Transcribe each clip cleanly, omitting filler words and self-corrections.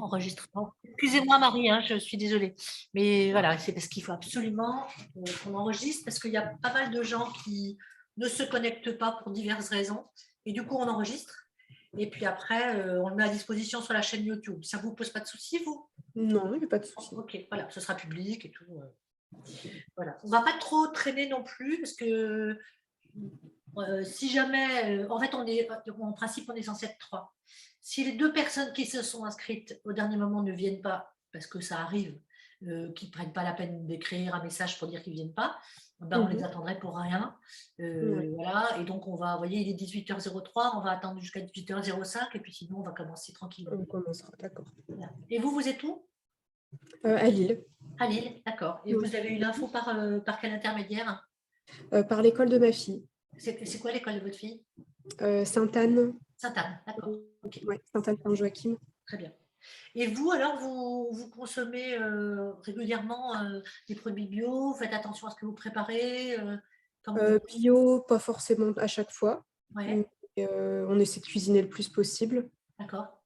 Enregistrement. Excusez-moi Marie, hein, je suis désolée. Mais voilà, c'est parce qu'il faut absolument qu'on enregistre parce qu'il y a pas mal de gens qui ne se connectent pas pour diverses raisons. Et du coup, on enregistre. Et puis après, on le met à disposition sur la chaîne YouTube. Ça ne vous pose pas de soucis, vous? Non, il n'y a pas de souci. Ok, voilà, ce sera public et tout. Voilà. On ne va pas trop traîner non plus parce que si jamais, en fait, en principe, on est censé être 3. Si les 2 personnes qui se sont inscrites au dernier moment ne viennent pas, parce que ça arrive, qu'ils ne prennent pas la peine d'écrire un message pour dire qu'ils ne viennent pas, ben, on les attendrait pour rien. Ouais. Voilà. Et donc, vous voyez, il est 18h03, on va attendre jusqu'à 18h05, et puis sinon, on va commencer tranquillement. On commencera, d'accord. Voilà. Et vous êtes où? À Lille. À Lille, d'accord. Et vous avez eu l'info par quel intermédiaire? Par l'école de ma fille. C'est quoi l'école de votre fille? Sainte-Anne. Sainte-Anne, d'accord. Okay. Ouais, Sainte-Anne-Saint-Joachim. Très bien. Et vous, alors, vous consommez régulièrement des produits bio? Vous faites attention à ce que vous préparez? Bio, pas forcément à chaque fois. Ouais, Mais, on essaie de cuisiner le plus possible. d'accord.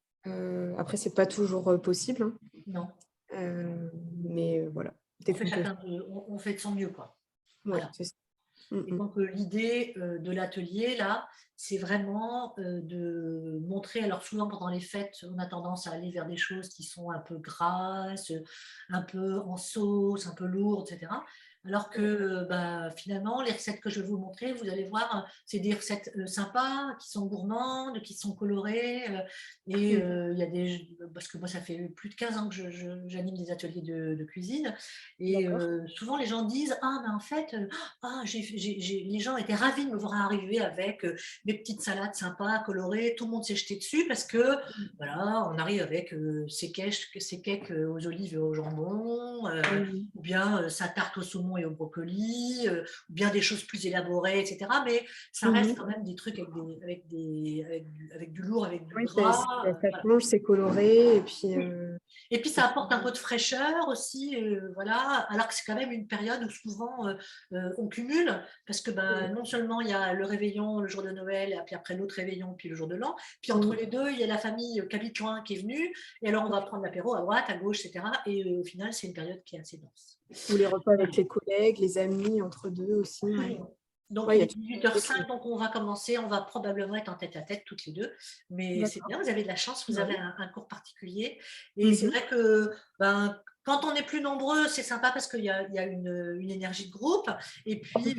Après, c'est pas toujours possible. Hein. Non. Mais voilà. On fait de son mieux, quoi. Ouais, Voilà. c'est ça. Et donc, l'idée de l'atelier, là, c'est vraiment de montrer, alors souvent pendant les fêtes, on a tendance à aller vers des choses qui sont un peu grasses, un peu en sauce, un peu lourdes, etc. Alors que finalement, les recettes que je vais vous montrer, vous allez voir, c'est des recettes sympas, qui sont gourmandes, qui sont colorées. Et il y a parce que moi, ça fait plus de 15 ans que j'anime des ateliers de cuisine. Et souvent, les gens disent, ah, mais en fait, les gens étaient ravis de me voir arriver avec mes petites salades sympas, colorées. Tout le monde s'est jeté dessus parce que, voilà, on arrive avec ses cakes aux olives et au jambon, ou bien sa tarte au saumon et au brocoli, ou bien des choses plus élaborées, etc. Mais ça reste quand même des trucs avec du lourd, avec du Oui, gras. ça change, c'est coloré. Et puis ça apporte un peu de fraîcheur aussi, voilà, alors que c'est quand même une période où souvent on cumule, parce que non seulement il y a le réveillon le jour de Noël, et puis après l'autre réveillon, puis le jour de l'an, puis entre les deux, il y a la famille qui habite loin qui est venue, et alors on va prendre l'apéro à droite, à gauche, etc. Et au final, c'est une période qui est assez dense. Ou les repas avec les collègues, les amis, entre deux aussi. Ouais. Donc, Ouais, il y a est tout 18h05, donc on va commencer. On va probablement être en tête-à--tête toutes les deux. Mais c'est bien, vous avez de la chance, vous avez un cours particulier. Et c'est vrai que quand on est plus nombreux, c'est sympa parce qu'il y a une énergie de groupe. Et puis,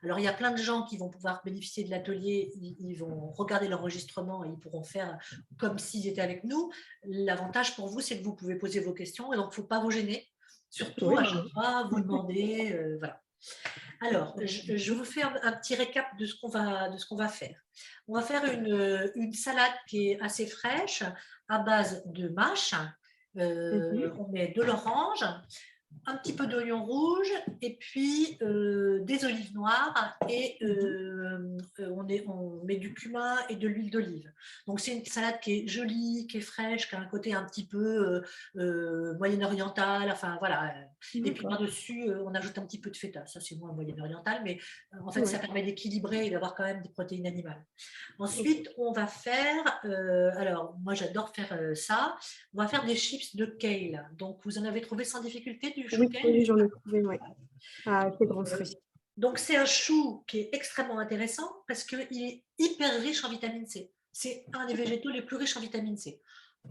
alors il y a plein de gens qui vont pouvoir bénéficier de l'atelier. Ils vont regarder l'enregistrement et ils pourront faire comme s'ils étaient avec nous. L'avantage pour vous, c'est que vous pouvez poser vos questions. Et donc, il ne faut pas vous gêner. Surtout, à chaque fois, vous demandez. Voilà. Alors, je vous fais un petit récap de ce qu'on va faire. On va faire une salade qui est assez fraîche à base de mâche. On met de l'orange, un petit peu d'oignon rouge et puis des olives noires et on met du cumin et de l'huile d'olive. Donc c'est une salade qui est jolie, qui est fraîche, qui a un côté un petit peu moyen-oriental, enfin voilà. Et puis par-dessus, on ajoute un petit peu de feta. Ça c'est moins moyen-oriental, mais en fait ça permet d'équilibrer et d'avoir quand même des protéines animales. Ensuite, on va faire, alors moi j'adore faire ça, on va faire des chips de kale. Donc vous en avez trouvé sans difficulté du chou kale? Oui, j'en ai trouvé, ouais. Assez grand frais. Donc c'est un chou qui est extrêmement intéressant parce qu'il est hyper riche en vitamine C. C'est un des végétaux les plus riches en vitamine C.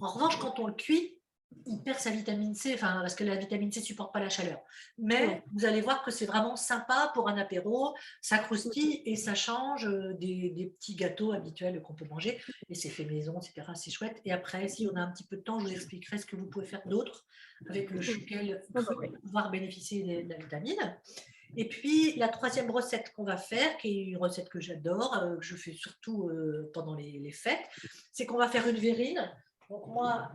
En revanche, quand on le cuit, il perd sa vitamine C, parce que la vitamine C ne supporte pas la chaleur. Mais vous allez voir que c'est vraiment sympa pour un apéro, ça croustille et ça change des petits gâteaux habituels qu'on peut manger. Et c'est fait maison, etc. C'est chouette. Et après, si on a un petit peu de temps, je vous expliquerai ce que vous pouvez faire d'autre avec le chou kale pour pouvoir bénéficier de la vitamine. Et puis, la troisième recette qu'on va faire, qui est une recette que j'adore, que je fais surtout pendant les fêtes, c'est qu'on va faire une verrine. Donc moi,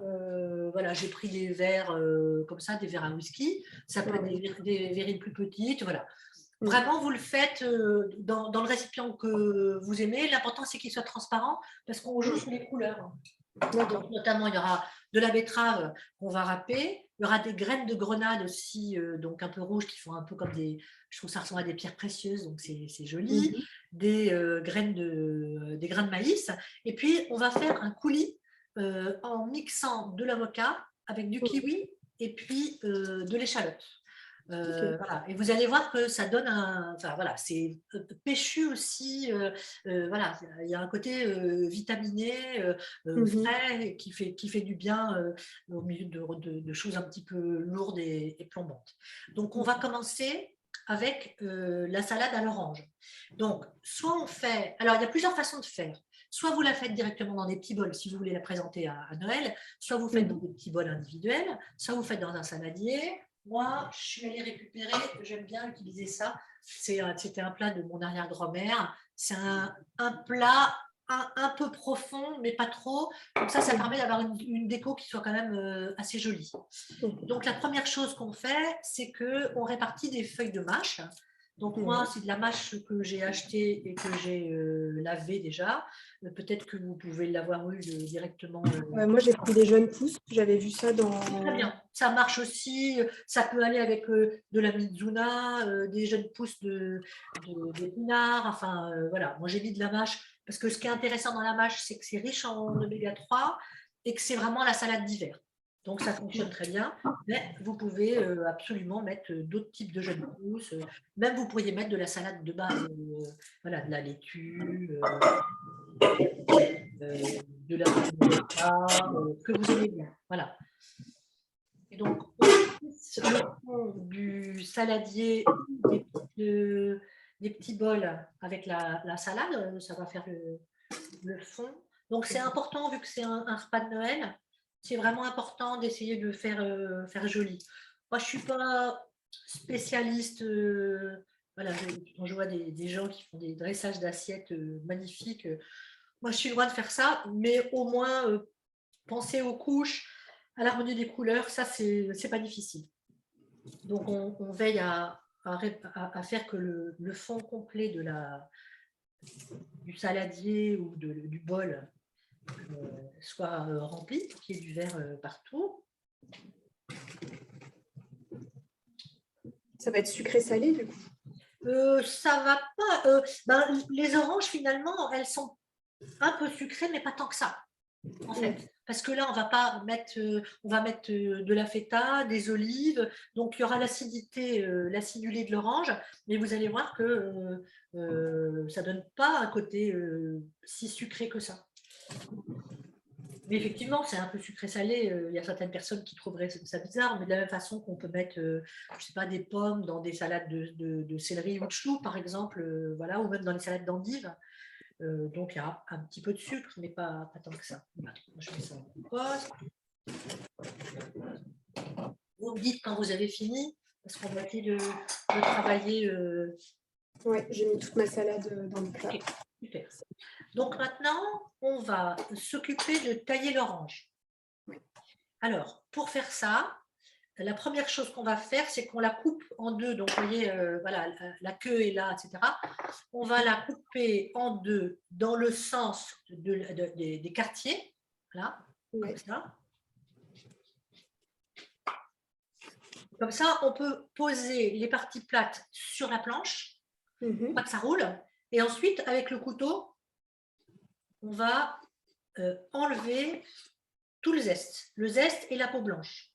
voilà, j'ai pris des verres comme ça, des verres à whisky. Ça peut être des verrines plus petites, voilà. Vraiment, vous le faites dans le récipient que vous aimez. L'important, c'est qu'il soit transparent parce qu'on joue sur les couleurs. Donc, notamment, il y aura de la betterave qu'on va râper. Il y aura des graines de grenade aussi, donc un peu rouges, qui font un peu comme je trouve que ça ressemble à des pierres précieuses, donc c'est joli. Des graines de maïs. Et puis, on va faire un coulis en mixant de l'avocat, avec du kiwi et puis de l'échalote. Ok. Voilà. Et vous allez voir que ça donne un. Enfin, voilà, c'est péchu aussi. Voilà, il y a un côté vitaminé, frais, qui fait du bien au milieu de choses un petit peu lourdes et plombantes. Donc, on va commencer avec la salade à l'orange. Donc, soit on fait. Alors, il y a plusieurs façons de faire. Soit vous la faites directement dans des petits bols si vous voulez la présenter à Noël, soit vous faites dans des petits bols individuels, soit vous faites dans un saladier. Moi, je suis allée récupérer, j'aime bien utiliser ça. C'était un plat de mon arrière-grand-mère. C'est un plat un peu profond, mais pas trop. Comme ça permet d'avoir une déco qui soit quand même assez jolie. Donc, la première chose qu'on fait, c'est qu'on répartit des feuilles de mâche. Donc, moi, c'est de la mâche que j'ai achetée et que j'ai lavée déjà. Peut-être que vous pouvez l'avoir eu directement. Moi, j'ai pris des jeunes pousses. J'avais vu ça dans… Très bien. Ça marche aussi. Ça peut aller avec de la mizuna, des jeunes pousses d'épinards. Enfin, voilà. Moi, j'ai mis de la mâche parce que ce qui est intéressant dans la mâche, c'est que c'est riche en oméga 3 et que c'est vraiment la salade d'hiver. Donc, ça fonctionne très bien. Mais vous pouvez absolument mettre d'autres types de jeunes pousses. Même, vous pourriez mettre de la salade de base. Voilà, de la laitue, de la que vous aimez bien. Voilà. Et donc, on utilise le fond du saladier des petits bols avec la salade. Ça va faire le fond. Donc, c'est important, vu que c'est un repas de Noël, c'est vraiment important d'essayer de faire joli. Moi, je ne suis pas spécialiste. Voilà, quand je vois des gens qui font des dressages d'assiettes magnifiques, moi, je suis loin de faire ça, mais au moins, penser aux couches, à l'harmonie des couleurs, ça, c'est pas difficile. Donc, on veille à faire que le fond complet du saladier ou du bol soit rempli, qu'il y ait du verre partout. Ça va être sucré-salé, du coup. Ça va pas. Les oranges, finalement, elles sont un peu sucrées, mais pas tant que ça, en fait. Parce que là, on va mettre de la feta, des olives, donc il y aura l'acidulé de l'orange, mais vous allez voir que ça ne donne pas un côté si sucré que ça. Mais effectivement, c'est un peu sucré-salé. Il y a certaines personnes qui trouveraient ça bizarre, mais de la même façon qu'on peut mettre, je sais pas, des pommes dans des salades de céleri ou de chou, par exemple, voilà, ou même dans les salades d'endives. Donc, il y a un petit peu de sucre, mais pas tant que ça. Voilà. Je mets ça en pause. Vous me dites quand vous avez fini, parce qu'on va essayer de travailler. Oui, j'ai mis toute ma salade dans le plat. Okay, super. Donc maintenant, on va s'occuper de tailler l'orange. Oui. Alors, pour faire ça, la première chose qu'on va faire, c'est qu'on la coupe en deux. Donc, vous voyez, voilà, la queue est là, etc. On va la couper en deux dans le sens des quartiers. Voilà, comme ça. Comme ça, on peut poser les parties plates sur la planche, pour pas que ça roule. Et ensuite, avec le couteau, on va enlever tout le zeste et la peau blanche.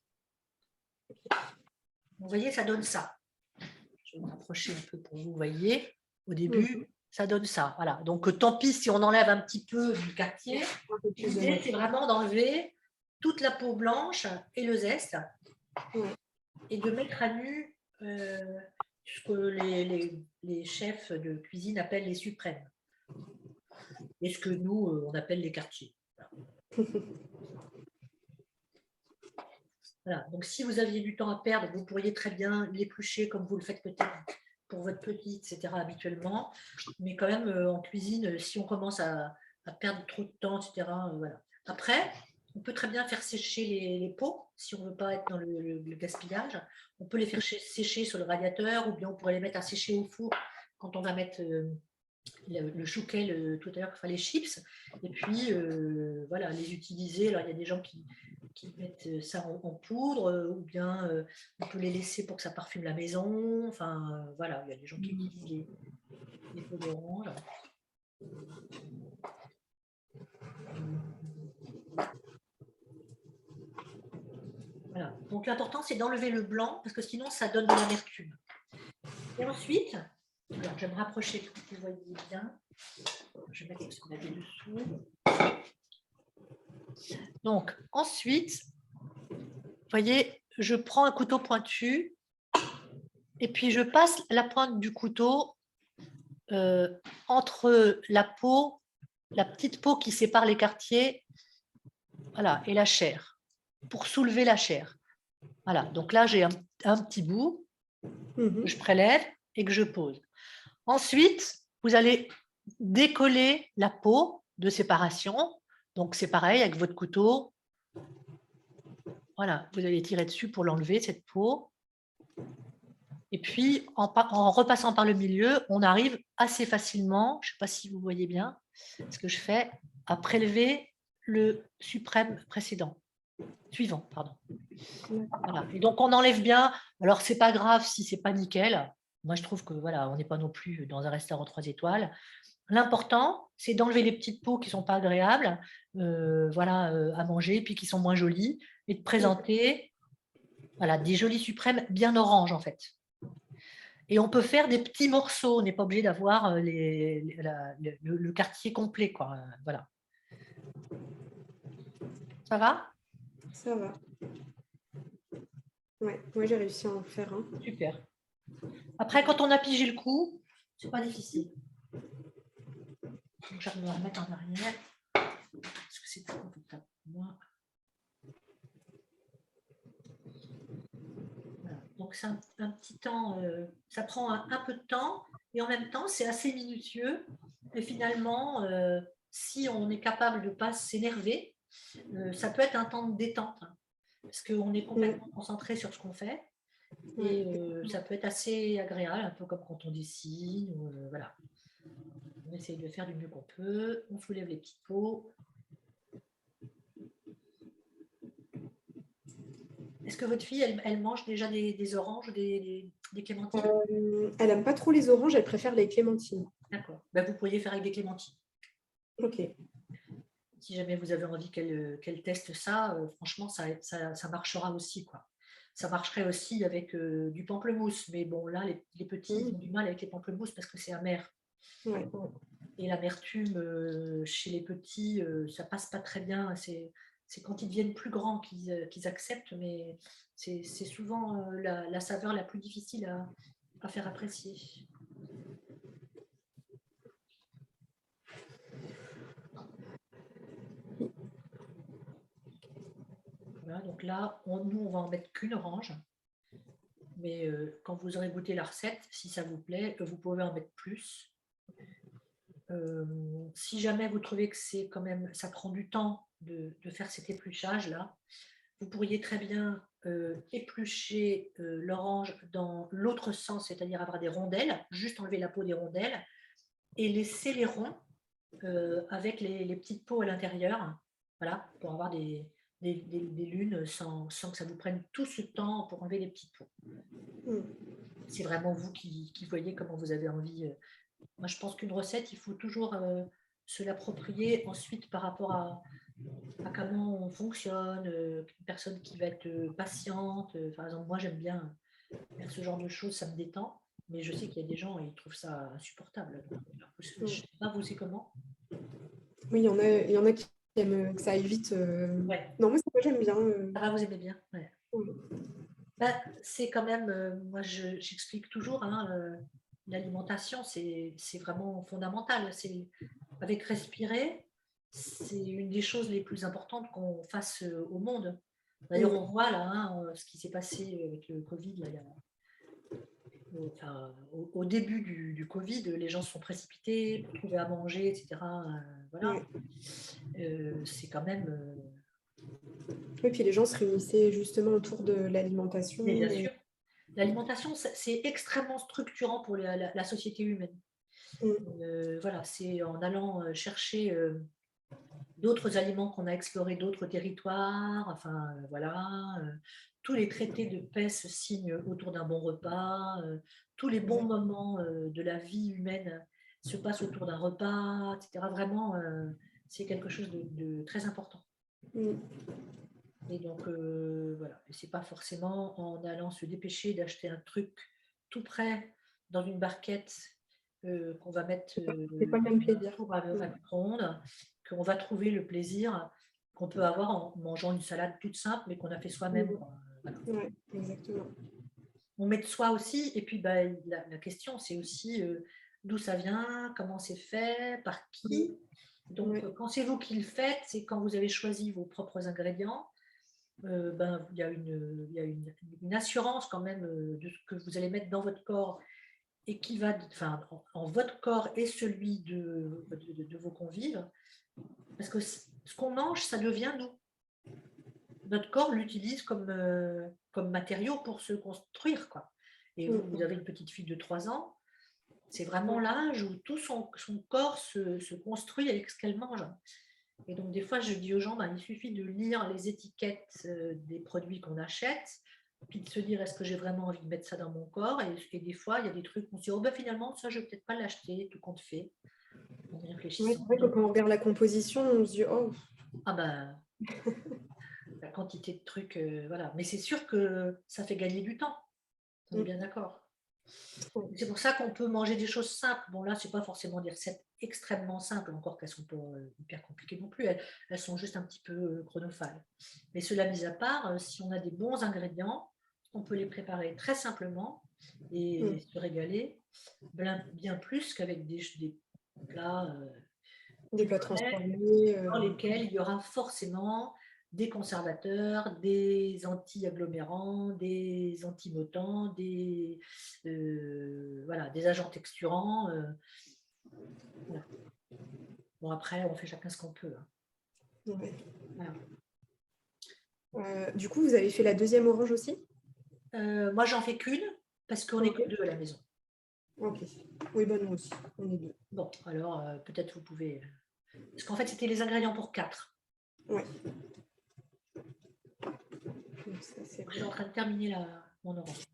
Vous voyez, ça donne ça. Je vais me rapprocher un peu pour vous voyez. Au début, ça donne ça. Voilà. Donc, tant pis si on enlève un petit peu du quartier. L'idée, c'est vraiment d'enlever toute la peau blanche et le zeste et de mettre à nu ce que les chefs de cuisine appellent les suprêmes. Et ce que nous, on appelle les quartiers. Voilà. Donc, si vous aviez du temps à perdre, vous pourriez très bien l'éplucher comme vous le faites peut-être pour votre petite, etc. habituellement. Mais quand même, en cuisine, si on commence à perdre trop de temps, etc. Voilà. Après, on peut très bien faire sécher les peaux, si on ne veut pas être dans le gaspillage. On peut les faire sécher sur le radiateur ou bien on pourrait les mettre à sécher au four quand on va mettre le chouquet tout à l'heure, enfin les chips. Et puis, voilà, les utiliser. Alors, il y a des gens qui mettent ça en poudre, ou bien on peut les laisser pour que ça parfume la maison. Enfin, voilà, il y a des gens qui utilisent les peaux d'orange. Voilà. Donc l'important, c'est d'enlever le blanc, parce que sinon, ça donne de l'amertume. Et ensuite, alors, je vais me rapprocher pour que vous voyez bien. Je vais mettre ce qu'on avait dessous. Donc, ensuite, vous voyez, je prends un couteau pointu et puis je passe la pointe du couteau entre la peau, la petite peau qui sépare les quartiers, voilà, et la chair, pour soulever la chair. Voilà, donc là, j'ai un petit bout que je prélève et que je pose. Ensuite, vous allez décoller la peau de séparation. Donc, c'est pareil avec votre couteau. Voilà, vous allez tirer dessus pour l'enlever, cette peau. Et puis, en repassant par le milieu, on arrive assez facilement, je ne sais pas si vous voyez bien ce que je fais, à prélever le suprême précédent. Suivant, pardon. Voilà. Et donc, on enlève bien. Alors, ce n'est pas grave si ce n'est pas nickel. Moi, je trouve que voilà, on n'est pas non plus dans un restaurant 3 étoiles. L'important, c'est d'enlever les petites peaux qui ne sont pas agréables voilà, à manger, puis qui sont moins jolies, et de présenter voilà, des jolis suprêmes bien orange, en fait. Et on peut faire des petits morceaux, on n'est pas obligé d'avoir le quartier complet, quoi. Voilà. Ça va? Ça va. Ouais, moi j'ai réussi à en faire un. Super. Après, quand on a pigé le coup, c'est pas difficile. Donc, je vais me remettre en arrière, parce que c'est plus confortable pour moi. Voilà. Donc, c'est un petit temps, ça prend un peu de temps, et en même temps, c'est assez minutieux. Et finalement, si on est capable de ne pas s'énerver, ça peut être un temps de détente, hein, parce qu'on est complètement concentré sur ce qu'on fait. Et ça peut être assez agréable, un peu comme quand on dessine. Voilà. On essaye de faire du mieux qu'on peut. On soulève les petites peaux. Est-ce que votre fille, elle mange déjà des oranges, des clémentines? Elle n'aime pas trop les oranges, elle préfère les clémentines. D'accord. Ben, vous pourriez faire avec des clémentines. Ok. Si jamais vous avez envie qu'elle teste ça, franchement, ça marchera aussi, quoi. Ça marcherait aussi avec du pamplemousse. Mais bon, là, les petits ils ont du mal avec les pamplemousses parce que c'est amer. Ouais. Et l'amertume chez les petits, ça passe pas très bien. C'est quand ils deviennent plus grands qu'ils acceptent, mais c'est souvent la saveur la plus difficile à faire apprécier. Voilà, donc là, nous, on va en mettre qu'une orange. Mais quand vous aurez goûté la recette, si ça vous plaît, vous pouvez en mettre plus. Si jamais vous trouvez que c'est quand même, ça prend du temps de faire cet épluchage-là, vous pourriez très bien éplucher l'orange dans l'autre sens, c'est-à-dire avoir des rondelles, juste enlever la peau des rondelles et laisser les ronds avec les petites peaux à l'intérieur, voilà, pour avoir des lunes sans que ça vous prenne tout ce temps pour enlever les petites peaux. C'est vraiment vous qui voyez comment vous avez envie. Moi, je pense qu'une recette, il faut toujours se l'approprier ensuite par rapport à comment on fonctionne, une personne qui va être patiente. Par exemple, moi, j'aime bien faire ce genre de choses, ça me détend, mais je sais qu'il y a des gens, ils trouvent ça insupportable. Je ne sais pas, vous, c'est comment? Oui, il y en a qui aiment que ça aille vite. Ouais. Non, moi, j'aime bien. Ça va, vous aimez bien? Ouais. Ben, c'est quand même, moi, j'explique toujours, hein, l'alimentation, c'est vraiment fondamental. Avec respirer, c'est une des choses les plus importantes qu'on fasse au monde. D'ailleurs, on voit là ce qui s'est passé avec le Covid. Là, au début du Covid, les gens se sont précipités pour trouver à manger, etc. Voilà. C'est quand même. Et puis les gens se réunissaient justement autour de l'alimentation. Mais bien sûr. L'alimentation, c'est extrêmement structurant pour la société humaine. Voilà, c'est en allant chercher d'autres aliments qu'on a explorés, d'autres territoires, enfin voilà, tous les traités de paix se signent autour d'un bon repas, tous les bons moments de la vie humaine se passent autour d'un repas, etc. Vraiment, c'est quelque chose de très important. Et donc, voilà. Et ce n'est pas forcément en allant se dépêcher d'acheter un truc tout prêt dans une barquette qu'on va mettre C'est pas le même plaisir. four à micro-ondes qu'on va trouver le plaisir qu'on peut avoir en mangeant une salade toute simple, mais qu'on a fait soi-même. Voilà. Ouais, exactement. On met de soi aussi. Et puis, bah, la question, c'est aussi d'où ça vient, comment c'est fait, par qui. Donc, quand c'est vous qui le faites, c'est quand vous avez choisi vos propres ingrédients. Ben, il y a une assurance quand même de ce que vous allez mettre dans votre corps et qui va, enfin, en votre corps et celui de vos convives. Parce que ce qu'on mange, ça devient nous. Notre corps l'utilise comme matériau pour se construire, quoi. Et vous avez une petite fille de 3 ans, c'est vraiment l'âge où tout son corps se construit avec ce qu'elle mange. Et donc, des fois, je dis aux gens, ben, il suffit de lire les étiquettes des produits qu'on achète, puis de se dire, est-ce que j'ai vraiment envie de mettre ça dans mon corps, et des fois, il y a des trucs où on se dit, oh ben finalement, ça, je ne vais peut-être pas l'acheter, tout compte fait. On y réfléchit. Ouais, c'est vrai que quand on regarde la composition, on se dit, oh. Ah ben, la quantité de trucs, voilà. Mais c'est sûr que ça fait gagner du temps. On est bien d'accord. C'est pour ça qu'on peut manger des choses simples. Bon, là, ce n'est pas forcément des recettes extrêmement simples, encore qu'elles ne sont pas hyper compliquées non plus. Elles sont juste un petit peu chronophages. Mais cela mis à part, si on a des bons ingrédients, on peut les préparer très simplement et se régaler bien plus qu'avec des plats, des plats transformés. dans lesquels il y aura forcément des conservateurs, des anti-agglomérants, des antimotants, voilà, des agents texturants. Voilà. Bon, après, on fait chacun ce qu'on peut. Hein. Ouais. Voilà. Du coup, vous avez fait la deuxième orange aussi? Moi, j'en fais qu'une parce qu'on n'est que 2 à la maison. Ok. Oui, bah nous aussi, on est 2. Bon, alors peut-être vous pouvez... Parce qu'en fait, c'était les ingrédients pour 4. Ouais. Je suis en train de terminer mon orange.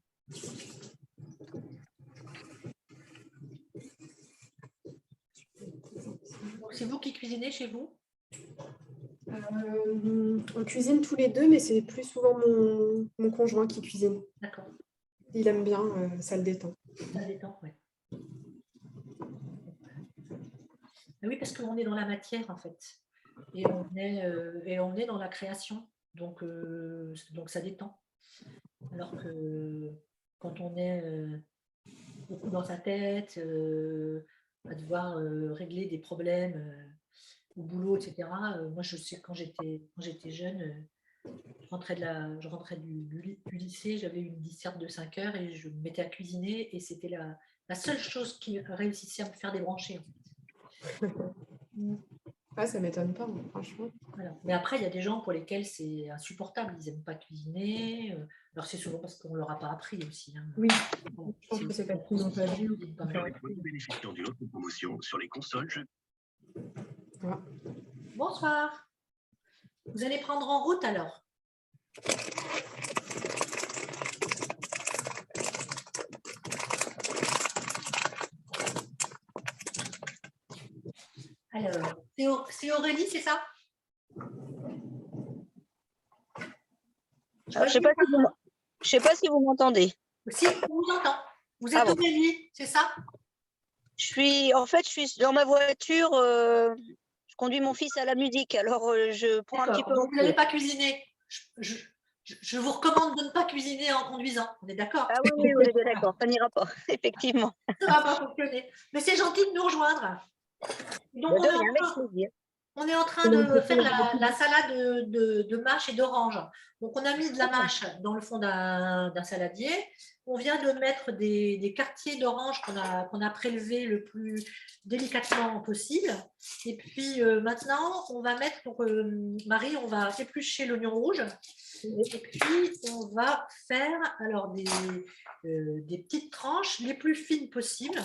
Donc, c'est vous qui cuisinez chez vous? On cuisine tous les deux, mais c'est plus souvent mon conjoint qui cuisine. D'accord. Il aime bien, ça le détend. Ça le détend, oui. Oui, parce qu'on est dans la matière, en fait. Et on est dans la création. Donc ça détend. Alors que quand on est beaucoup dans sa tête, à devoir régler des problèmes au boulot, etc. Moi, je sais quand j'étais jeune, je rentrais du lycée, j'avais une disserte de 5 heures et je me mettais à cuisiner et c'était la seule chose qui réussissait à me faire débrancher. En fait. Ah, ça m'étonne pas, franchement. Voilà. Mais après, il y a des gens pour lesquels c'est insupportable, ils n'aiment pas cuisiner. Alors c'est souvent parce qu'on ne leur a pas appris aussi. Hein. Oui, je pense que c'est parce qu'ils n'ont pas vu. Bénéficiant d'une autre promotion sur les consoles jeux. Ah. Bonsoir. Vous allez prendre en route alors? Alors, c'est Aurélie, c'est ça? Je ne sais pas si vous m'entendez. Si, on vous entend. Vous êtes Aurélie, c'est ça? Je suis dans ma voiture. Je conduis mon fils à la musique, alors je prends un petit peu. Donc vous n'allez pas cuisiner. Je vous recommande de ne pas cuisiner en conduisant. On est d'accord? Ah oui, on est d'accord. Ça n'ira pas, effectivement. Ça ne va pas fonctionner. Mais c'est gentil de nous rejoindre. Donc, on est en train de faire la salade de mâche et d'orange. Donc, on a mis de la mâche dans le fond d'un saladier. On vient de mettre des quartiers d'orange qu'on a prélevés le plus délicatement possible. Et puis, maintenant, on va mettre, Marie, on va éplucher l'oignon rouge. Et puis, on va faire alors des petites tranches les plus fines possibles.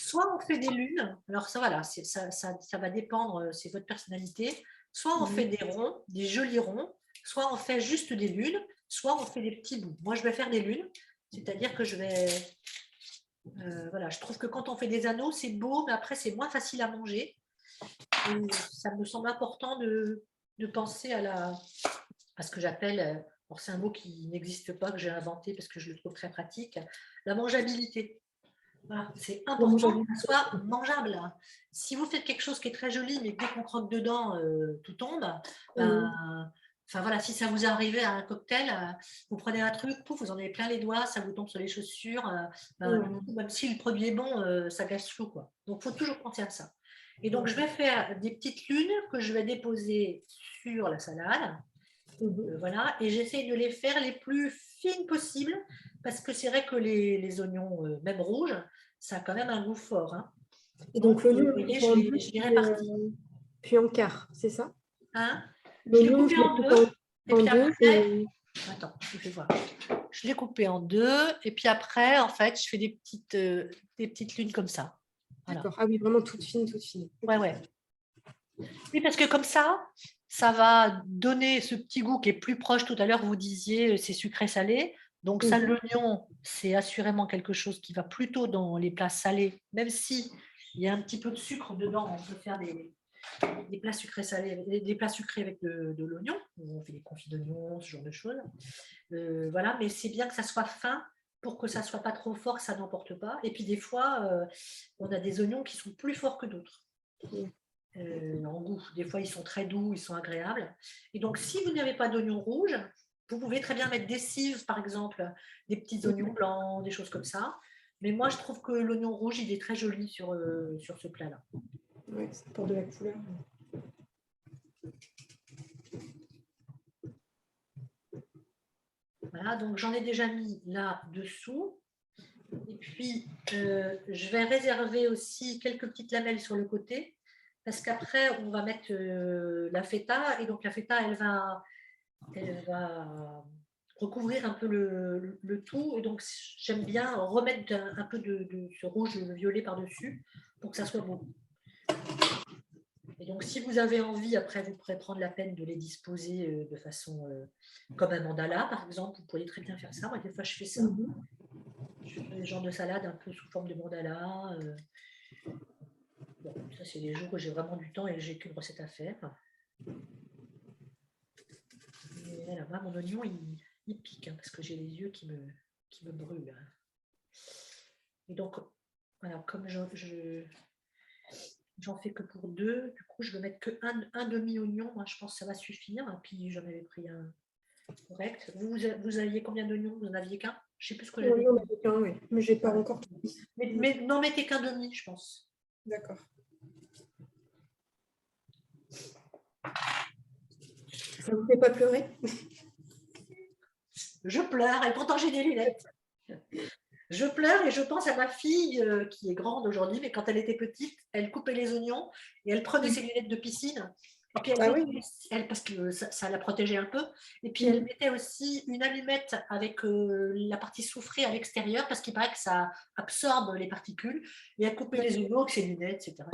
Soit on fait des lunes, alors ça, voilà, ça va dépendre, c'est votre personnalité. Soit on fait des ronds, des jolis ronds, soit on fait juste des lunes, soit on fait des petits bouts. Moi, je vais faire des lunes, c'est-à-dire que je vais... voilà, je trouve que quand on fait des anneaux, c'est beau, mais après, c'est moins facile à manger. Et ça me semble important de penser à à ce que j'appelle, alors c'est un mot qui n'existe pas, que j'ai inventé parce que je le trouve très pratique, la mangeabilité. Voilà, c'est La important que mangeabilité. ça soit mangeable. Si vous faites quelque chose qui est très joli, mais dès qu'on croque dedans, tout tombe, enfin voilà, si ça vous est arrivé à un cocktail, vous prenez un truc, pouf, vous en avez plein les doigts, ça vous tombe sur les chaussures, même si le produit est bon, ça gâche tout, quoi. Donc, il faut toujours penser à ça. Et donc, je vais faire des petites lunes que je vais déposer sur la salade. Voilà, et j'essaie de les faire les plus fines possibles parce que c'est vrai que les oignons, même rouges, ça a quand même un goût fort. Hein. Et donc, l'oignon, vous voyez, je je les répartis. puis en quart, c'est ça? Hein, je l'ai L'oignon, coupé je le en coupe deux, et en puis deux. après, attends, je vais voir. Je l'ai coupé en deux, et puis après, en fait, je fais des petites lunes comme ça. Voilà. D'accord. Ah oui, vraiment toute fine, toute fine. Ouais, ouais. Oui, parce que comme ça va donner ce petit goût qui est plus proche. Tout à l'heure, vous disiez, c'est sucré-salé. Donc ça, l'oignon, c'est assurément quelque chose qui va plutôt dans les plats salés, même si il y a un petit peu de sucre dedans. On peut faire des plats sucrés-salés, des plats sucrés avec de l'oignon. On fait des confits d'oignon, ce genre de choses. Voilà, mais c'est bien que ça soit fin pour que ça soit pas trop fort, que ça n'emporte pas. Et puis des fois, on a des oignons qui sont plus forts que d'autres. En goût. Des fois, ils sont très doux, ils sont agréables. Et donc, si vous n'avez pas d'oignons rouges, vous pouvez très bien mettre des cives, par exemple, des petits oignons blancs, des choses comme ça. Mais moi, je trouve que l'oignon rouge, il est très joli sur ce plat-là. Oui, c'est pour de la couleur. Voilà, donc j'en ai déjà mis là-dessous. Et puis, je vais réserver aussi quelques petites lamelles sur le côté. Parce qu'après, on va mettre la feta. Et donc, la feta, elle va recouvrir un peu le tout. Et donc, j'aime bien remettre un peu de ce rouge violet par-dessus pour que ça soit beau. Et donc, si vous avez envie, après, vous pourrez prendre la peine de les disposer de façon comme un mandala, par exemple. Vous pourriez très bien faire ça. Moi, des fois, je fais ça. Je fais des genres de salade un peu sous forme de mandala. Bon, ça, c'est les jours où j'ai vraiment du temps et que j'ai qu'une recette à faire. Et là, moi, mon oignon, il pique, hein, parce que j'ai les yeux qui me brûlent. Hein. Et donc, voilà, comme j'en fais que pour deux, du coup, je vais mettre que un demi-oignon. Moi, je pense que ça va suffire. Et puis, j'en avais pris un correct. Vous aviez combien d'oignons? Vous n'en aviez qu'un? Je ne sais plus ce que j'avais. Oui, oui, mais je n'ai pas encore tout. Mais n'en mettez qu'un demi, je pense. D'accord. Ça ne vous fait pas pleurer? Je pleure et pourtant j'ai des lunettes. Je pleure et je pense à ma fille qui est grande aujourd'hui, mais quand elle était petite, elle coupait les oignons et elle prenait ses lunettes de piscine. Et puis elle, parce que ça la protégeait un peu. Et puis elle mettait aussi une allumette avec la partie soufrée à l'extérieur parce qu'il paraît que ça absorbe les particules. Et elle coupait les oignons avec ses lunettes, etc.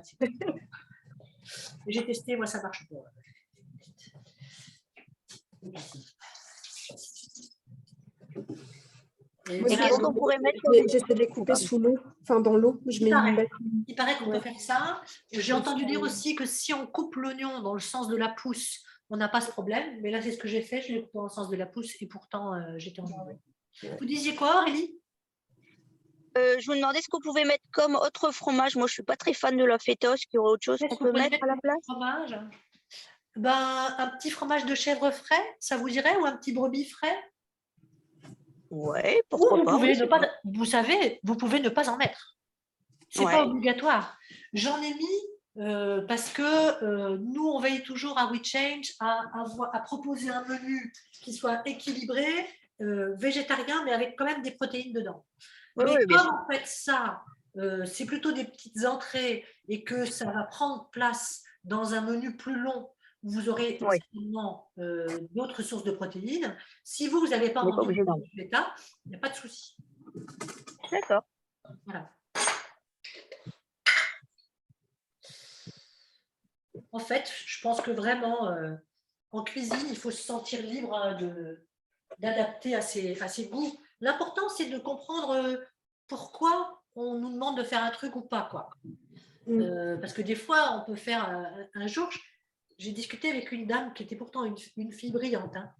Et j'ai testé, moi ça marche pas. Et qu'est-ce qu'on pourrait mettre? J'essaie de les couper sous l'eau, enfin dans l'eau. Il paraît qu'on peut faire ça. J'ai entendu dire aussi que si on coupe l'oignon dans le sens de la pousse, on n'a pas ce problème. Mais là, c'est ce que j'ai fait. Je l'ai coupé dans le sens de la pousse et pourtant, j'étais en joie. Vous disiez quoi, Aurélie? Je vous demandais ce que vous pouvez mettre comme autre fromage. Moi, je ne suis pas très fan de la feta. Est-ce qu'il y aurait autre chose qu'on peut mettre à la place? Fromage. Ben, un petit fromage de chèvre frais, ça vous irait? Ou un petit brebis frais? Ouais, pourquoi pas. Vous savez, vous pouvez ne pas en mettre. C'est pas obligatoire. J'en ai mis parce que nous, on veille toujours à WeChange à proposer un menu qui soit équilibré, végétarien, mais avec quand même des protéines dedans. Mais comme en fait ça, c'est plutôt des petites entrées et que ça va prendre place dans un menu plus long, vous aurez certainement d'autres sources de protéines. Si vous n'avez pas envie de feta, il n'y a pas de souci. D'accord. Voilà. En fait, je pense que vraiment, en cuisine, il faut se sentir libre d'adapter à ses goûts. L'important, c'est de comprendre pourquoi on nous demande de faire un truc ou pas, quoi. Parce que des fois, on peut faire un jour, j'ai discuté avec une dame qui était pourtant une fille brillante, hein,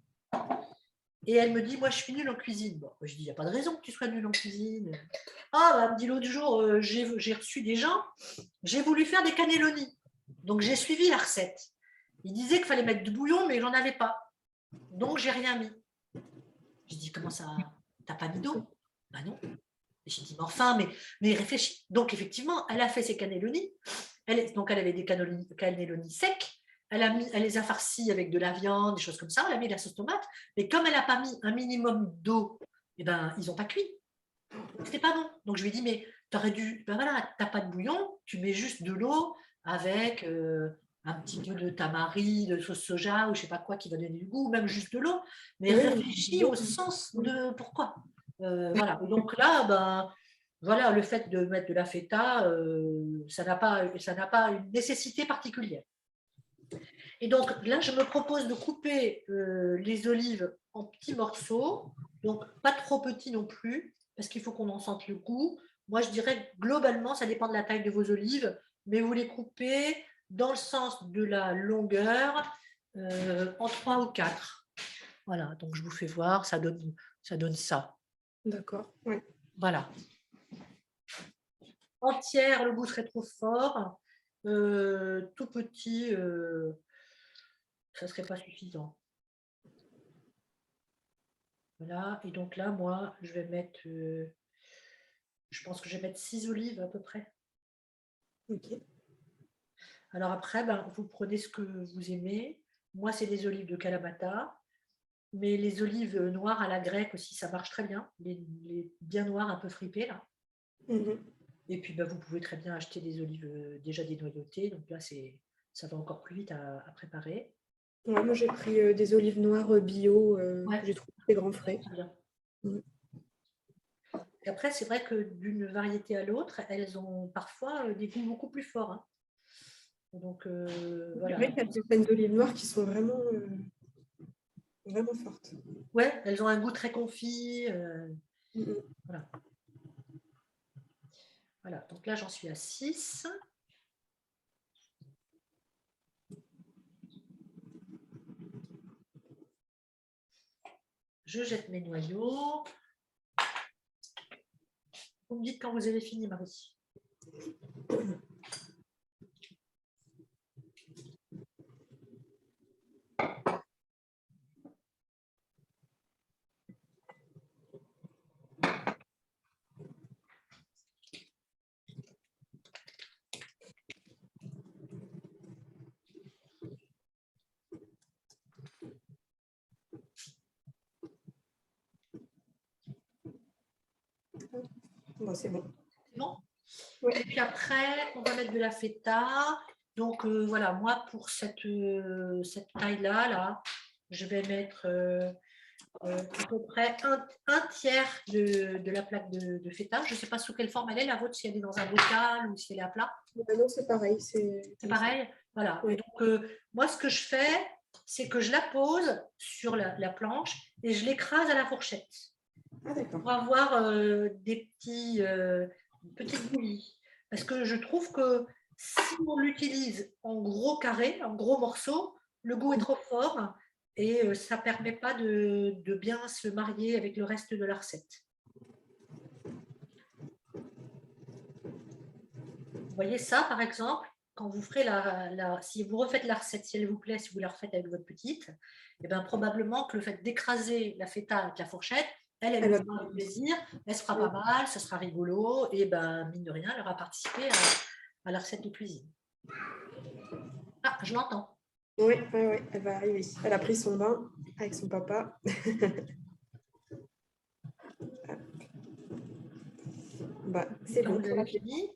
Et elle me dit, moi, je suis nulle en cuisine. Bon, je dis, il n'y a pas de raison que tu sois nulle en cuisine. Ah, bah, elle me dit l'autre jour, j'ai reçu des gens, j'ai voulu faire des cannelloni. Donc, j'ai suivi la recette. Il disait qu'il fallait mettre du bouillon, mais j'en avais pas. Donc, j'ai rien mis. Je dis, comment ça, t'as pas mis d'eau? Bah non. J'ai dit, mais enfin, mais réfléchis. Donc, effectivement, elle a fait ses cannelloni. Donc, elle avait des cannelloni secs. Elle les a farcis avec de la viande, des choses comme ça. Elle a mis de la sauce tomate. Mais comme elle n'a pas mis un minimum d'eau, eh ben, ils n'ont pas cuit. C'était pas bon. Donc, je lui ai dit, mais tu aurais dû. Ben voilà, tu n'as pas de bouillon, tu mets juste de l'eau avec un petit peu de tamari, de sauce soja ou je sais pas quoi qui va donner du goût, ou même juste de l'eau. Mais Oui, réfléchis au sens de pourquoi. Voilà. Donc là, ben. Voilà, le fait de mettre de la feta, ça n'a pas une nécessité particulière. Et donc là, je me propose de couper les olives en petits morceaux, donc pas trop petits non plus, parce qu'il faut qu'on en sente le goût. Moi, je dirais que globalement, ça dépend de la taille de vos olives, mais vous les coupez dans le sens de la longueur en 3 ou 4. Voilà, donc je vous fais voir, ça donne ça. D'accord. Ouais. Voilà. Entière, le goût serait trop fort. Tout petit, ça ne serait pas suffisant. Voilà, et donc là, moi, je vais mettre, je pense que je vais mettre 6 olives à peu près. Ok. Alors après, ben, vous prenez ce que vous aimez. Moi, c'est des olives de Kalamata, mais les olives noires à la grecque aussi, ça marche très bien. Les bien noires, un peu fripées, là. Mhm. Et puis, ben, vous pouvez très bien acheter des olives déjà dénoyautées. Donc là, ça va encore plus vite à préparer. Ouais, moi, j'ai pris des olives noires bio. Ouais. J'ai trouvé des grands frais. Très bien. Mhm. Et après, c'est vrai que d'une variété à l'autre, elles ont parfois des goûts beaucoup plus forts. Hein. Donc, voilà. C'est vrai qu'il y a certaines olives noires qui sont vraiment, vraiment fortes. Ouais, elles ont un goût très confit. Mhm. Voilà. Voilà, donc là, j'en suis à 6. Je jette mes noyaux. Vous me dites quand vous avez fini, Marie. Bon, c'est bon. C'est bon? Ouais. Et puis après, on va mettre de la feta. Donc, voilà, moi, pour cette taille-là, là, je vais mettre à peu près un tiers de la plaque de feta. Je ne sais pas sous quelle forme elle est, la vôtre, si elle est dans un bocal ou si elle est à plat. Non, c'est pareil. C'est pareil. Voilà. Ouais. Et donc, moi, ce que je fais, c'est que je la pose sur la planche et je l'écrase à la fourchette Ah, d'accord. pour avoir des petites bouillies. Parce que je trouve que si on l'utilise en gros carré, en gros morceaux, le goût est trop fort et ça ne permet pas de bien se marier avec le reste de la recette. Vous voyez ça, par exemple, quand vous ferez si vous refaites la recette, si elle vous plaît, si vous la refaites avec votre petite, et bien probablement que le fait d'écraser la feta avec la fourchette, elle vous fera plaisir, elle se fera pas mal, ça sera rigolo, et ben mine de rien, elle aura participé à la recette de cuisine. Ah, je l'entends. Oui, elle va arriver. Elle a pris son bain avec son papa. Bah, c'est bon. Vous avez fini.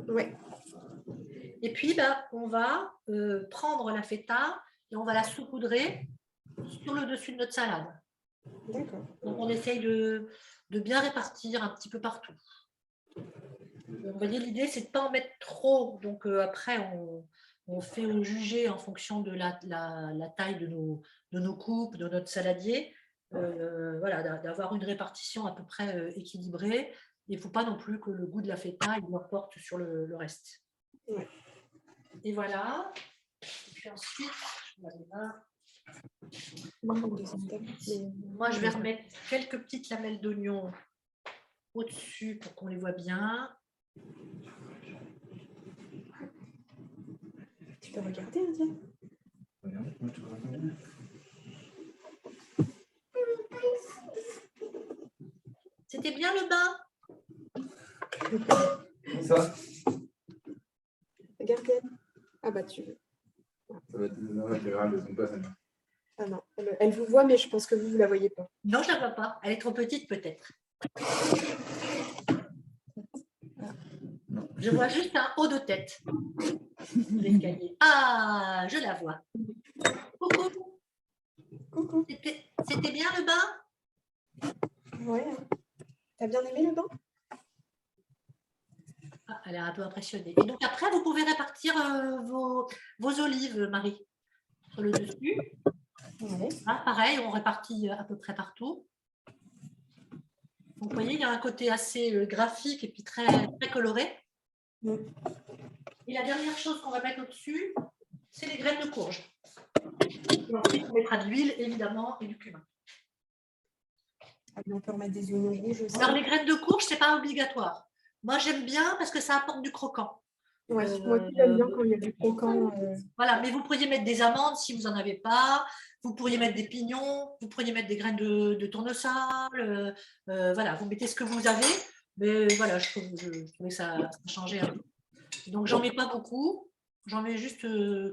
Ouais. Et puis, bah, on va prendre la feta et on va la saupoudrer sur le dessus de notre salade. D'accord. Donc, on essaye de bien répartir un petit peu partout. Vous voyez, l'idée, c'est de ne pas en mettre trop. Donc, après, on fait au jugé en fonction de la taille de nos coupes, de notre saladier. Voilà, d'avoir une répartition à peu près équilibrée. Il ne faut pas non plus que le goût de la feta il l'emporte sur le reste. Ouais. Et voilà. Et puis ensuite, je vais aller là. Non, une deuxième table, mais- Moi, je vais remettre quelques petites lamelles d'oignon au-dessus pour qu'on les voit bien. Tu peux regarder, India? C'était bien le bain? Ça, Regarde, Anne. Ah bah tu veux. ça va être non, tu verras, le compas, ça va. Ah non, elle vous voit, mais je pense que vous ne la voyez pas. Non, je ne la vois pas. Elle est trop petite, peut-être. Je vois juste un haut de tête de l'escalier. Ah, je la vois. Coucou. Coucou. C'était bien le bain? Ouais. T'as bien aimé le bain? Ah, elle est un peu impressionnée. Et donc après, vous pouvez répartir vos olives, Marie, sur le dessus. Ouais. Ah, pareil, on répartit à peu près partout. Donc, vous voyez, il y a un côté assez graphique et puis très, très coloré. Mm. Et la dernière chose qu'on va mettre au-dessus, c'est les graines de courge. Et ensuite, on mettra de l'huile, évidemment, et du cumin. Ah, mais on peut remettre des oignons rouges aussi. Alors, les graines de courge, ce n'est pas obligatoire. Moi, j'aime bien parce que ça apporte du croquant. Ouais, moi aussi, j'aime bien quand il y a du croquant. Voilà, mais vous pourriez mettre des amandes si vous n'en avez pas. Vous pourriez mettre des pignons, vous pourriez mettre des graines de tournesol. Voilà, vous mettez ce que vous avez. Mais voilà, je trouvais que ça changeait un peu. Donc, j'en mets pas beaucoup. J'en mets juste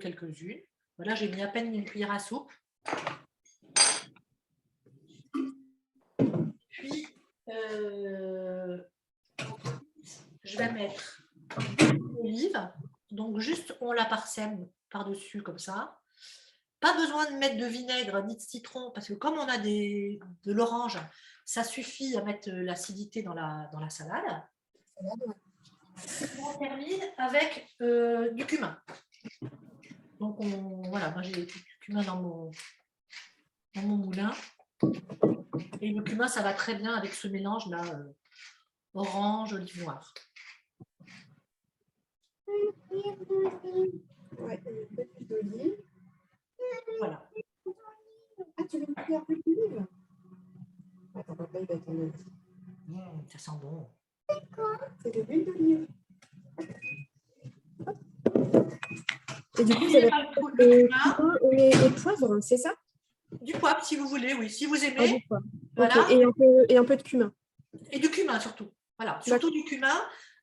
quelques-unes. Voilà, j'ai mis à peine une cuillère à soupe. Puis, je vais mettre l'olive. Donc, juste, on la parsème par-dessus comme ça. Pas besoin de mettre de vinaigre ni de citron parce que comme on a de l'orange, ça suffit à mettre l'acidité dans la salade. On termine avec du cumin. Donc, voilà, moi j'ai du cumin dans mon moulin. Et le cumin, ça va très bien avec ce mélange-là, orange, olive noire. Ouais, un peu plus d'olive. Voilà. Ah, tu veux une cuillère plus d'olive? Attends, papa, il va t'en mettre. Ça sent bon. C'est de l'huile d'olive. Et du coup, vous avez Le cumin, et poivre, c'est ça? du poivre si vous voulez, oui, si vous Ah, aimez. du poivre. Voilà. Ok, et un peu de cumin. Et du cumin surtout. Voilà, surtout du cumin.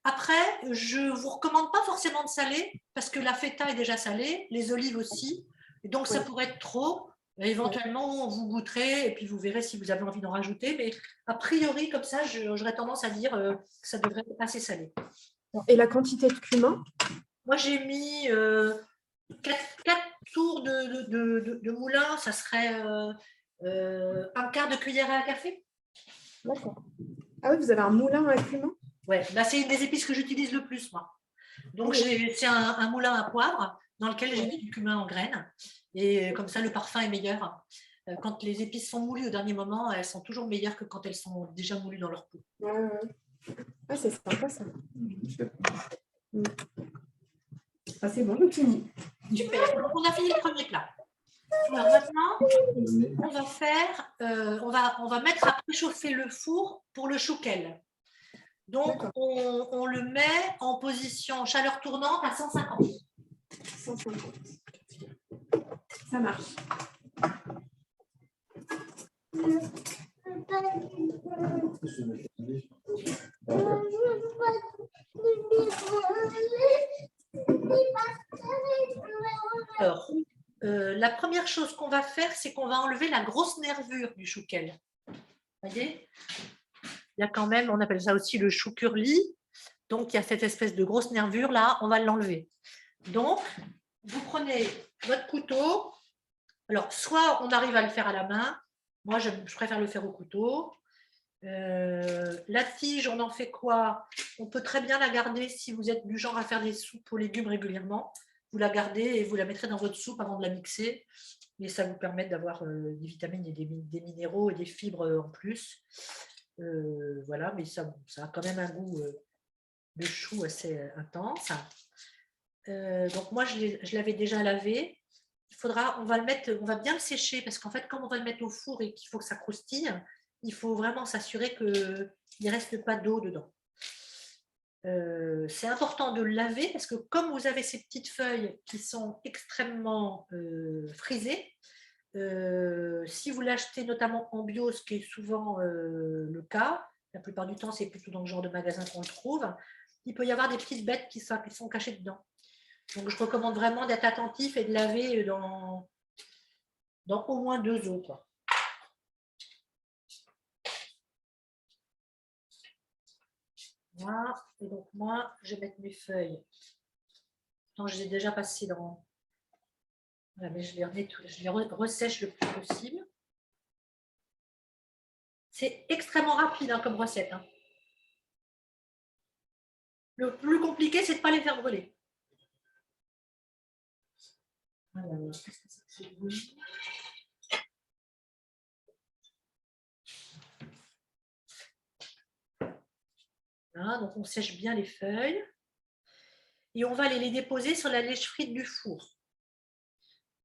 Après, je ne vous recommande pas forcément de saler parce que la feta est déjà salée, les olives aussi. Et donc, ça pourrait être trop. Éventuellement, vous goûterez et puis vous verrez si vous avez envie d'en rajouter. Mais a priori, comme ça, j'aurais tendance à dire que ça devrait être assez salé. Et la quantité de cumin? Moi, j'ai mis 4 tours de moulin. Ça serait un quart de cuillère à café. D'accord. Ah oui, vous avez un moulin à cumin? Ouais, bah, c'est une des épices que j'utilise le plus, moi. Donc, c'est un moulin à poivre dans lequel j'ai mis du cumin en graines. Et comme ça, le parfum est meilleur. Quand les épices sont moulues au dernier moment, elles sont toujours meilleures que quand elles sont déjà moulues dans leur peau. Ouais. Ah, c'est sympa, ça. Ah, c'est bon, le fini. Super. Donc, on a fini le premier plat. Alors maintenant, on va faire, on va mettre à préchauffer le four pour le chouquel. Donc, on le met en position chaleur tournante à 150. 150. Ça marche. Alors, la première chose qu'on va faire, c'est qu'on va enlever la grosse nervure du chouquel. Vous voyez? Il y a quand même, on appelle ça aussi le chou curly. Donc, il y a cette espèce de grosse nervure là, on va l'enlever. Donc, vous prenez votre couteau. Alors, soit on arrive à le faire à la main. Moi, je préfère le faire au couteau. La tige, on en fait quoi? On peut très bien la garder si vous êtes du genre à faire des soupes aux légumes régulièrement. Vous la gardez et vous la mettrez dans votre soupe avant de la mixer. Et ça vous permet d'avoir des vitamines et des minéraux et des fibres en plus. Voilà, mais ça a quand même un goût de chou assez intense. Donc moi, je l'avais déjà lavé. on va bien le sécher parce qu'en fait, comme on va le mettre au four et qu'il faut que ça croustille, il faut vraiment s'assurer qu'il ne reste pas d'eau dedans. C'est important de le laver parce que comme vous avez ces petites feuilles qui sont extrêmement frisées, si vous l'achetez notamment en bio, ce qui est souvent le cas, la plupart du temps c'est plutôt dans le genre de magasin qu'on le trouve, il peut y avoir des petites bêtes qui sont cachées dedans. Donc je recommande vraiment d'être attentif et de laver dans au moins 2 eaux, quoi. Voilà, et donc moi, je vais mettre mes feuilles. Non, je les ai déjà passées dans... Voilà, mais je les ressèche le plus possible. C'est extrêmement rapide hein, comme recette. Hein. Le plus compliqué, c'est de ne pas les faire brûler. Alors, qu'est-ce que c'est que ce bruit ? Voilà, donc on sèche bien les feuilles. Et on va aller les déposer sur la lèche frite du four.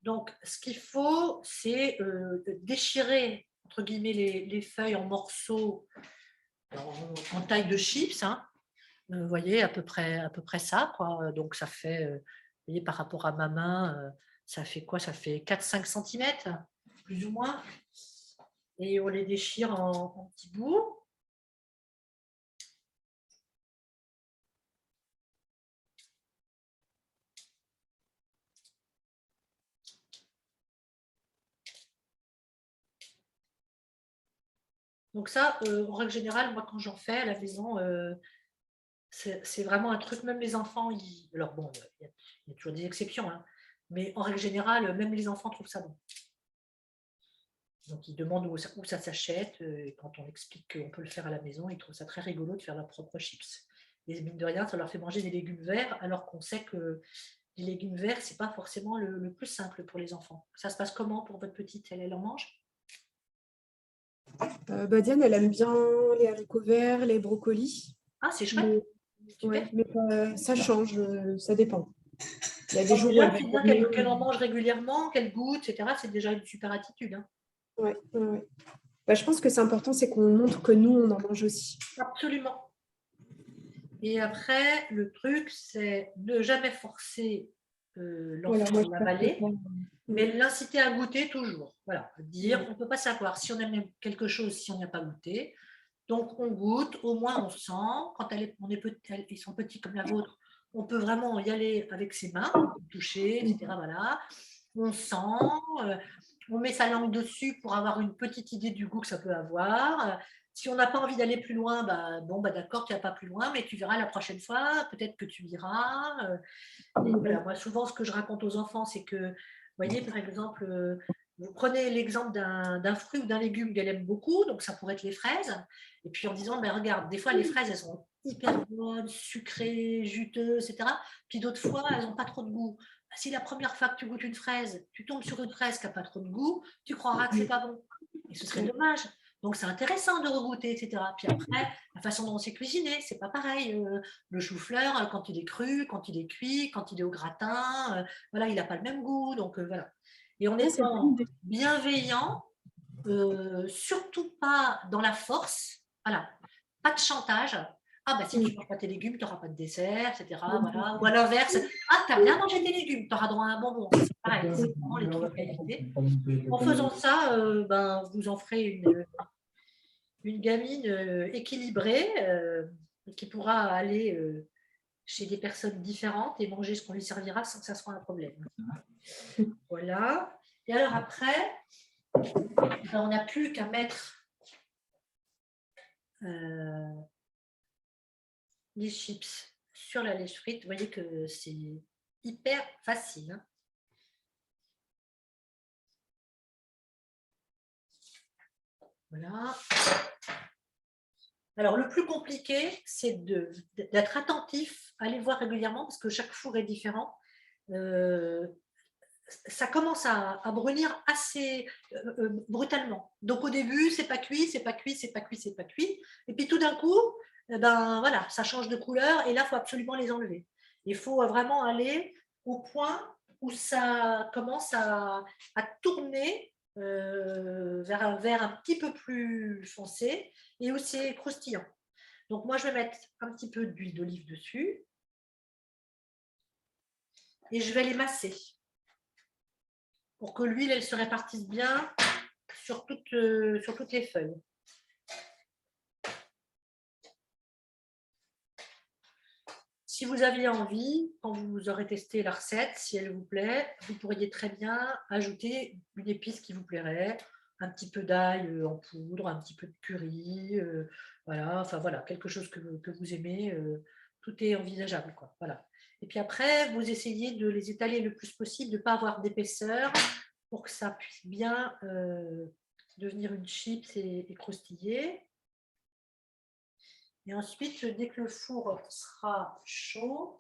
Donc, ce qu'il faut, c'est déchirer, entre guillemets, les feuilles en morceaux en taille de chips. Hein. Vous voyez, à peu près ça. Quoi. Donc, ça fait, vous voyez, par rapport à ma main, ça fait quoi? Ça fait 4-5 cm, plus ou moins. Et on les déchire en petits bouts. Donc ça, en règle générale, moi, quand j'en fais à la maison, c'est vraiment un truc, même les enfants, alors bon, il y a toujours des exceptions, hein, mais en règle générale, même les enfants trouvent ça bon. Donc, ils demandent où ça s'achète, et quand on explique qu'on peut le faire à la maison, ils trouvent ça très rigolo de faire leurs propres chips. Et mine de rien, ça leur fait manger des légumes verts, alors qu'on sait que les légumes verts, ce n'est pas forcément le plus simple pour les enfants. Ça se passe comment pour votre petite? Elle en mange? Diane, elle aime bien les haricots verts, les brocolis. Ah, c'est chouette. Ouais, mais ça change, ça dépend. Il y a des Donc, jours où déjà, elle va c'est bien aimer. qu'elle en mange régulièrement, qu'elle goûte, etc. C'est déjà une super attitude. Hein. Ouais. Je pense que c'est important, c'est qu'on montre que nous, on en mange aussi. Absolument. Et après, le truc, c'est ne jamais forcer l'enfant à l'avaler, mais l'inciter à goûter toujours. Voilà, dire, on ne peut pas savoir si on aime quelque chose, si on n'y a pas goûté. Donc, on goûte, au moins on sent. Quand ils sont petits comme la vôtre, on peut vraiment y aller avec ses mains, toucher, etc. Voilà. On sent, on met sa langue dessus pour avoir une petite idée du goût que ça peut avoir. Si on n'a pas envie d'aller plus loin, d'accord, tu vas pas plus loin, mais tu verras la prochaine fois, peut-être que tu iras. Et voilà, moi, souvent, ce que je raconte aux enfants, c'est que, vous voyez, par exemple, vous prenez l'exemple d'un fruit ou d'un légume qu'elle aime beaucoup, donc ça pourrait être les fraises, et puis en disant, mais regarde, des fois, les fraises, elles sont hyper bonnes, sucrées, juteuses, etc. Puis d'autres fois, elles n'ont pas trop de goût. Si la première fois que tu goûtes une fraise, tu tombes sur une fraise qui n'a pas trop de goût, tu croiras que c'est pas bon. Et ce serait dommage. Donc, c'est intéressant de regoûter, etc. Puis après, la façon dont c'est cuisiné, c'est pas pareil. Le chou-fleur, quand il est cru, quand il est cuit, quand il est au gratin, voilà, il n'a pas le même goût. Donc, voilà. Et en étant bienveillant, surtout pas dans la force, voilà, pas de chantage. Ah, bah si tu ne manges pas tes légumes, tu n'auras pas de dessert, etc. Voilà. Ou à l'inverse, ah, tu as bien mangé tes légumes, tu auras droit à un bonbon. C'est pareil, c'est vraiment les trucs à éviter. En faisant ça, vous en ferez une gamine équilibrée qui pourra aller chez des personnes différentes et manger ce qu'on lui servira sans que ça soit un problème. Voilà. Et alors après, on n'a plus qu'à mettre les chips sur la lèche frite. Vous voyez que c'est hyper facile. Hein. Voilà. Alors, le plus compliqué, c'est d'être attentif, à les voir régulièrement, parce que chaque four est différent. Ça commence à brunir assez brutalement. Donc, au début, c'est pas cuit, c'est pas cuit, c'est pas cuit, c'est pas cuit. Et puis, tout d'un coup, ça change de couleur, et là, il faut absolument les enlever. Il faut vraiment aller au point où ça commence à tourner vers un vert un petit peu plus foncé et où c'est croustillant. Donc, moi, je vais mettre un petit peu d'huile d'olive dessus et je vais les masser pour que l'huile, elle se répartisse bien sur toutes les feuilles. Si vous aviez envie, quand vous aurez testé la recette, si elle vous plaît, vous pourriez très bien ajouter une épice qui vous plairait, un petit peu d'ail en poudre, un petit peu de curry, voilà, enfin voilà, quelque chose que vous aimez, tout est envisageable, quoi, voilà. Et puis après, vous essayez de les étaler le plus possible, de ne pas avoir d'épaisseur pour que ça puisse bien devenir une chips et croustiller. Et ensuite, dès que le four sera chaud,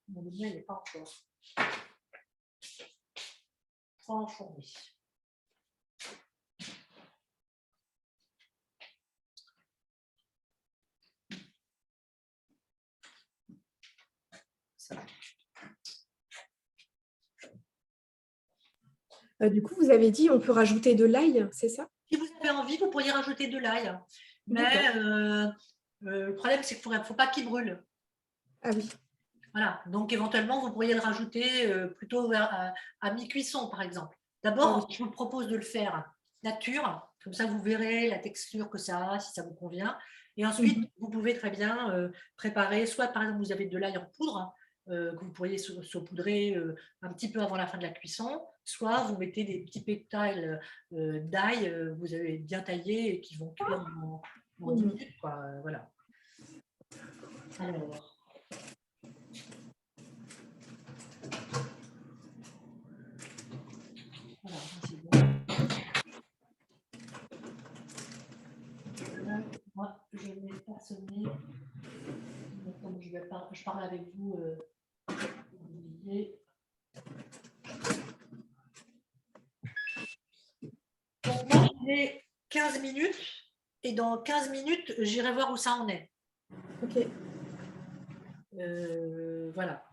mon lien n'est pas encore enfourné. Ça. Du coup, vous avez dit on peut rajouter de l'ail, c'est ça? Si vous avez envie, vous pourriez rajouter de l'ail. Mais le problème, c'est qu'il ne faut pas qu'il brûle. Ah oui. Voilà. Donc, éventuellement, vous pourriez le rajouter plutôt à mi-cuisson, par exemple. D'abord, je vous propose de le faire nature. Comme ça, vous verrez la texture que ça a, si ça vous convient. Et ensuite, vous pouvez très bien préparer, soit par exemple, vous avez de l'ail en poudre, que vous pourriez saupoudrer un petit peu avant la fin de la cuisson, soit vous mettez des petits pétales d'ail vous avez bien taillés et qui vont cuire en 10 minutes. Quoi. Voilà. Alors. Voilà, c'est bon. Là, moi, je vais façonner. Comme je parle avec vous, Olivier. Donc, moi, j'ai 15 minutes et dans 15 minutes, j'irai voir où ça en est. Ok. Voilà.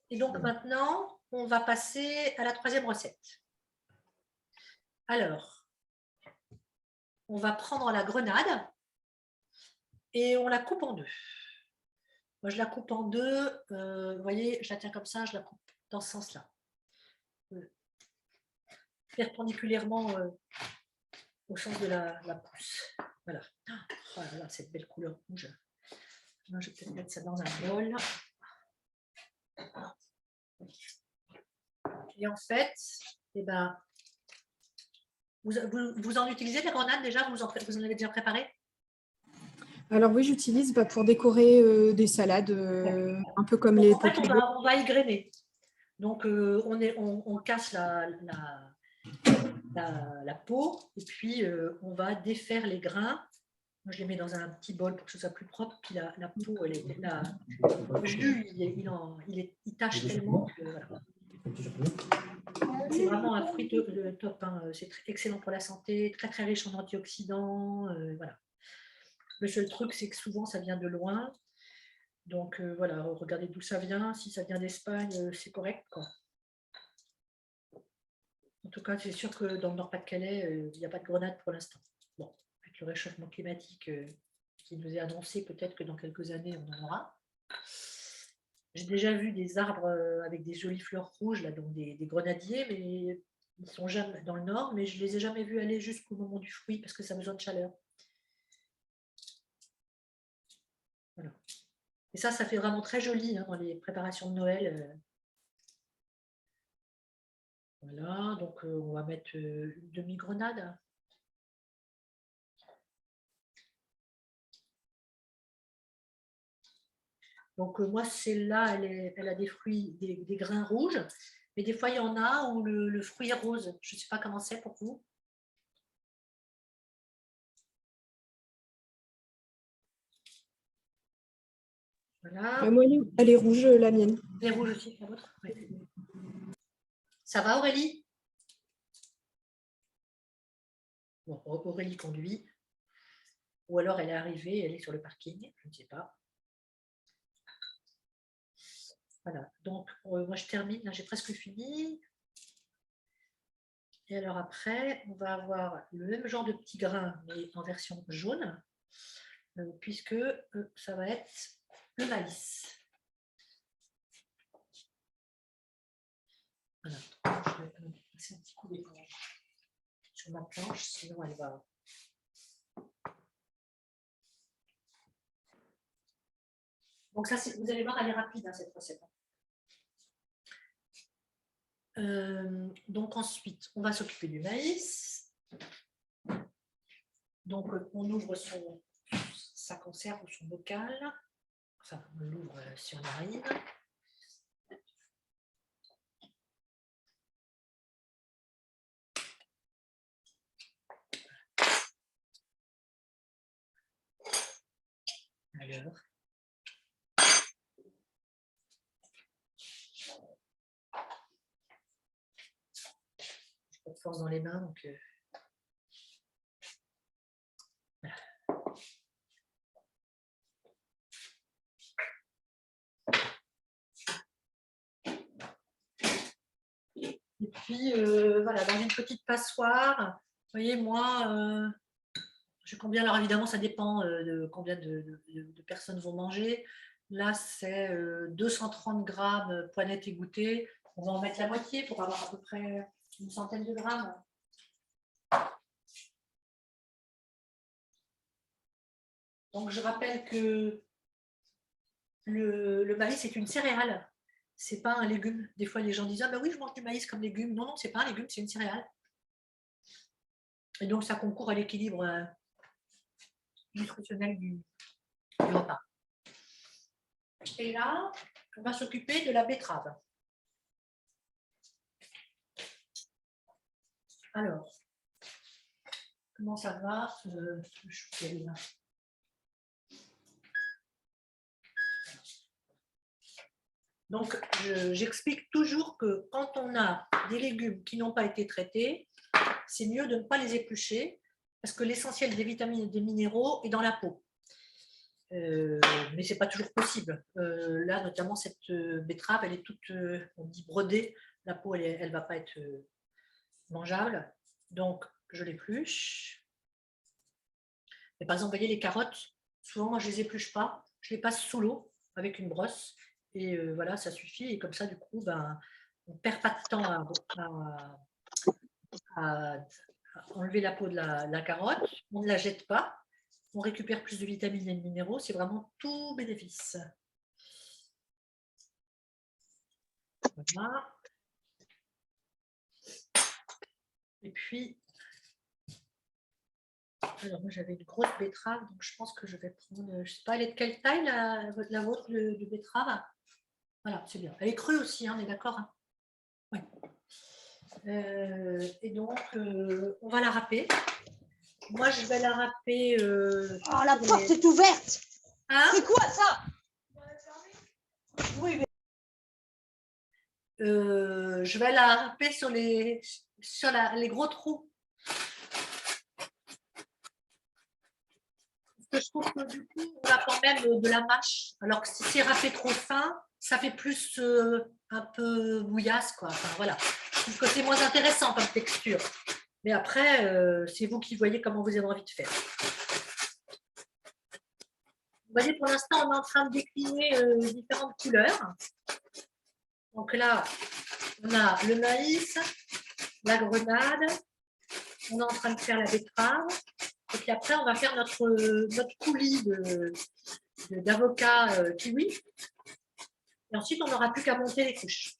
Et donc maintenant, on va passer à la troisième recette. Alors, on va prendre la grenade et on la coupe en deux. Moi, je la coupe en deux. Vous voyez, je la tiens comme ça, je la coupe dans ce sens-là. Perpendiculairement au sens de la pousse. Voilà. Oh là là, cette belle couleur rouge. Moi, je vais peut-être mettre ça dans un bol. Et en fait, eh ben, vous en utilisez des grenades déjà, vous en avez déjà préparé? Alors oui, j'utilise pour décorer des salades, un peu comme les en fait, potables. on va égrener. Donc, on casse la peau et puis on va défaire les grains. Moi, je les mets dans un petit bol pour que ce soit plus propre. Puis la peau, le jus, il tâche tellement que voilà. C'est vraiment un fruit top. Hein. C'est excellent pour la santé, très très riche en antioxydants. Voilà. Le seul truc, c'est que souvent, ça vient de loin. Donc voilà, regardez d'où ça vient. Si ça vient d'Espagne, c'est correct, quoi. En tout cas, c'est sûr que dans le Nord-Pas-de-Calais, il n'y a pas de grenade pour l'instant. Bon, avec le réchauffement climatique qui nous est annoncé, peut-être que dans quelques années, on en aura. J'ai déjà vu des arbres avec des jolies fleurs rouges, là, donc des grenadiers, mais ils sont jamais dans le Nord, mais je ne les ai jamais vus aller jusqu'au moment du fruit parce que ça a besoin de chaleur. Voilà. Et ça fait vraiment très joli hein, dans les préparations de Noël. Voilà, donc on va mettre une demi-grenade. Donc moi, celle-là, elle a des fruits, des grains rouges, mais des fois, il y en a où le fruit est rose. Je ne sais pas comment c'est pour vous. Voilà. Moi, elle est rouge, la mienne. Elle est rouge aussi, la vôtre. Oui. Ça va, Aurélie? Bon, Aurélie conduit. Ou alors elle est arrivée, elle est sur le parking, je ne sais pas. Voilà, donc moi je termine, là j'ai presque fini. Et alors après, on va avoir le même genre de petits grains, mais en version jaune, puisque ça va être le maïs. Voilà, je vais passer un petit coup d'éponge sur ma planche, sinon elle va... Donc ça, vous allez voir, elle est rapide, hein, cette recette. Donc ensuite, on va s'occuper du maïs. Donc on ouvre sa conserve ou son bocal. Enfin, on l'ouvre si on arrive. Alors. J'ai pas de force dans les mains, donc... Voilà. Et puis, voilà, dans une petite passoire, vous voyez, moi, je combien, alors évidemment, ça dépend de combien de personnes vont manger. Là, c'est 230 grammes poinettes égouttées. On va en mettre la moitié pour avoir à peu près une centaine de grammes. Donc, je rappelle que le maïs est une céréale. Ce n'est pas un légume. Des fois, les gens disent « Ah ben oui, je mange du maïs comme légume. » Non, non, ce n'est pas un légume, c'est une céréale. Et donc, ça concourt à l'équilibre nutritionnel du repas. Et là, on va s'occuper de la betterave. Alors, comment ça va? Donc, j'explique toujours que quand on a des légumes qui n'ont pas été traités, c'est mieux de ne pas les éplucher parce que l'essentiel des vitamines et des minéraux est dans la peau. Mais ce n'est pas toujours possible. Là, notamment, cette betterave, elle est toute, on dit brodée. La peau, elle ne va pas être mangeable. Donc, je l'épluche. Et par exemple, vous voyez les carottes, souvent, moi, je ne les épluche pas. Je les passe sous l'eau avec une brosse. Et voilà, ça suffit. Et comme ça, du coup, ben, on ne perd pas de temps à enlever la peau de la carotte. On ne la jette pas. On récupère plus de vitamines et de minéraux. C'est vraiment tout bénéfice. Voilà. Et puis, alors moi j'avais une grosse betterave, donc je pense que je vais prendre, je ne sais pas, elle est de quelle taille la vôtre de betterave? Voilà, c'est bien. Elle est crue aussi, hein, on est d'accord, hein? Oui. Et donc, on va la râper. Moi, je vais la râper. Oh, la porte est ouverte. Hein? C'est quoi ça? Oui, mais... je vais la râper sur les gros trous. Parce que je trouve que du coup, on a quand même de la mâche. Alors que si c'est râpé trop fin, ça fait plus un peu bouillasse, quoi. Enfin, voilà. Je trouve que c'est moins intéressant comme texture. Mais après, c'est vous qui voyez comment vous avez envie de faire. Vous voyez, pour l'instant, on est en train de décliner différentes couleurs. Donc là, on a le maïs, la grenade, on est en train de faire la betterave. Et puis après, on va faire notre coulis d'avocat kiwi. Et ensuite, on n'aura plus qu'à monter les couches.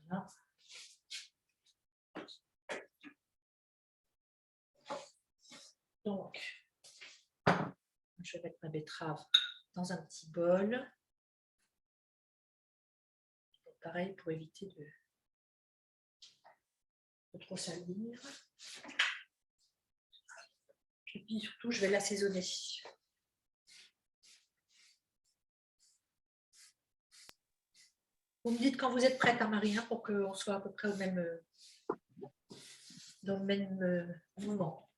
Voilà. Donc, je vais mettre ma betterave dans un petit bol. Donc, pareil, pour éviter de trop salir. Et puis surtout, je vais l'assaisonner. Vous me dites quand vous êtes prête, hein, Marie, hein, pour qu'on soit à peu près dans le même moment.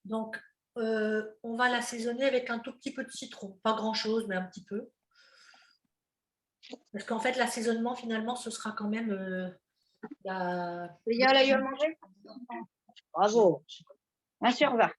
Donc, on va l'assaisonner avec un tout petit peu de citron. Pas grand-chose, mais un petit peu. Parce qu'en fait, l'assaisonnement, finalement, ce sera quand même Il y a la gueule manger. Bravo. Un sur 20.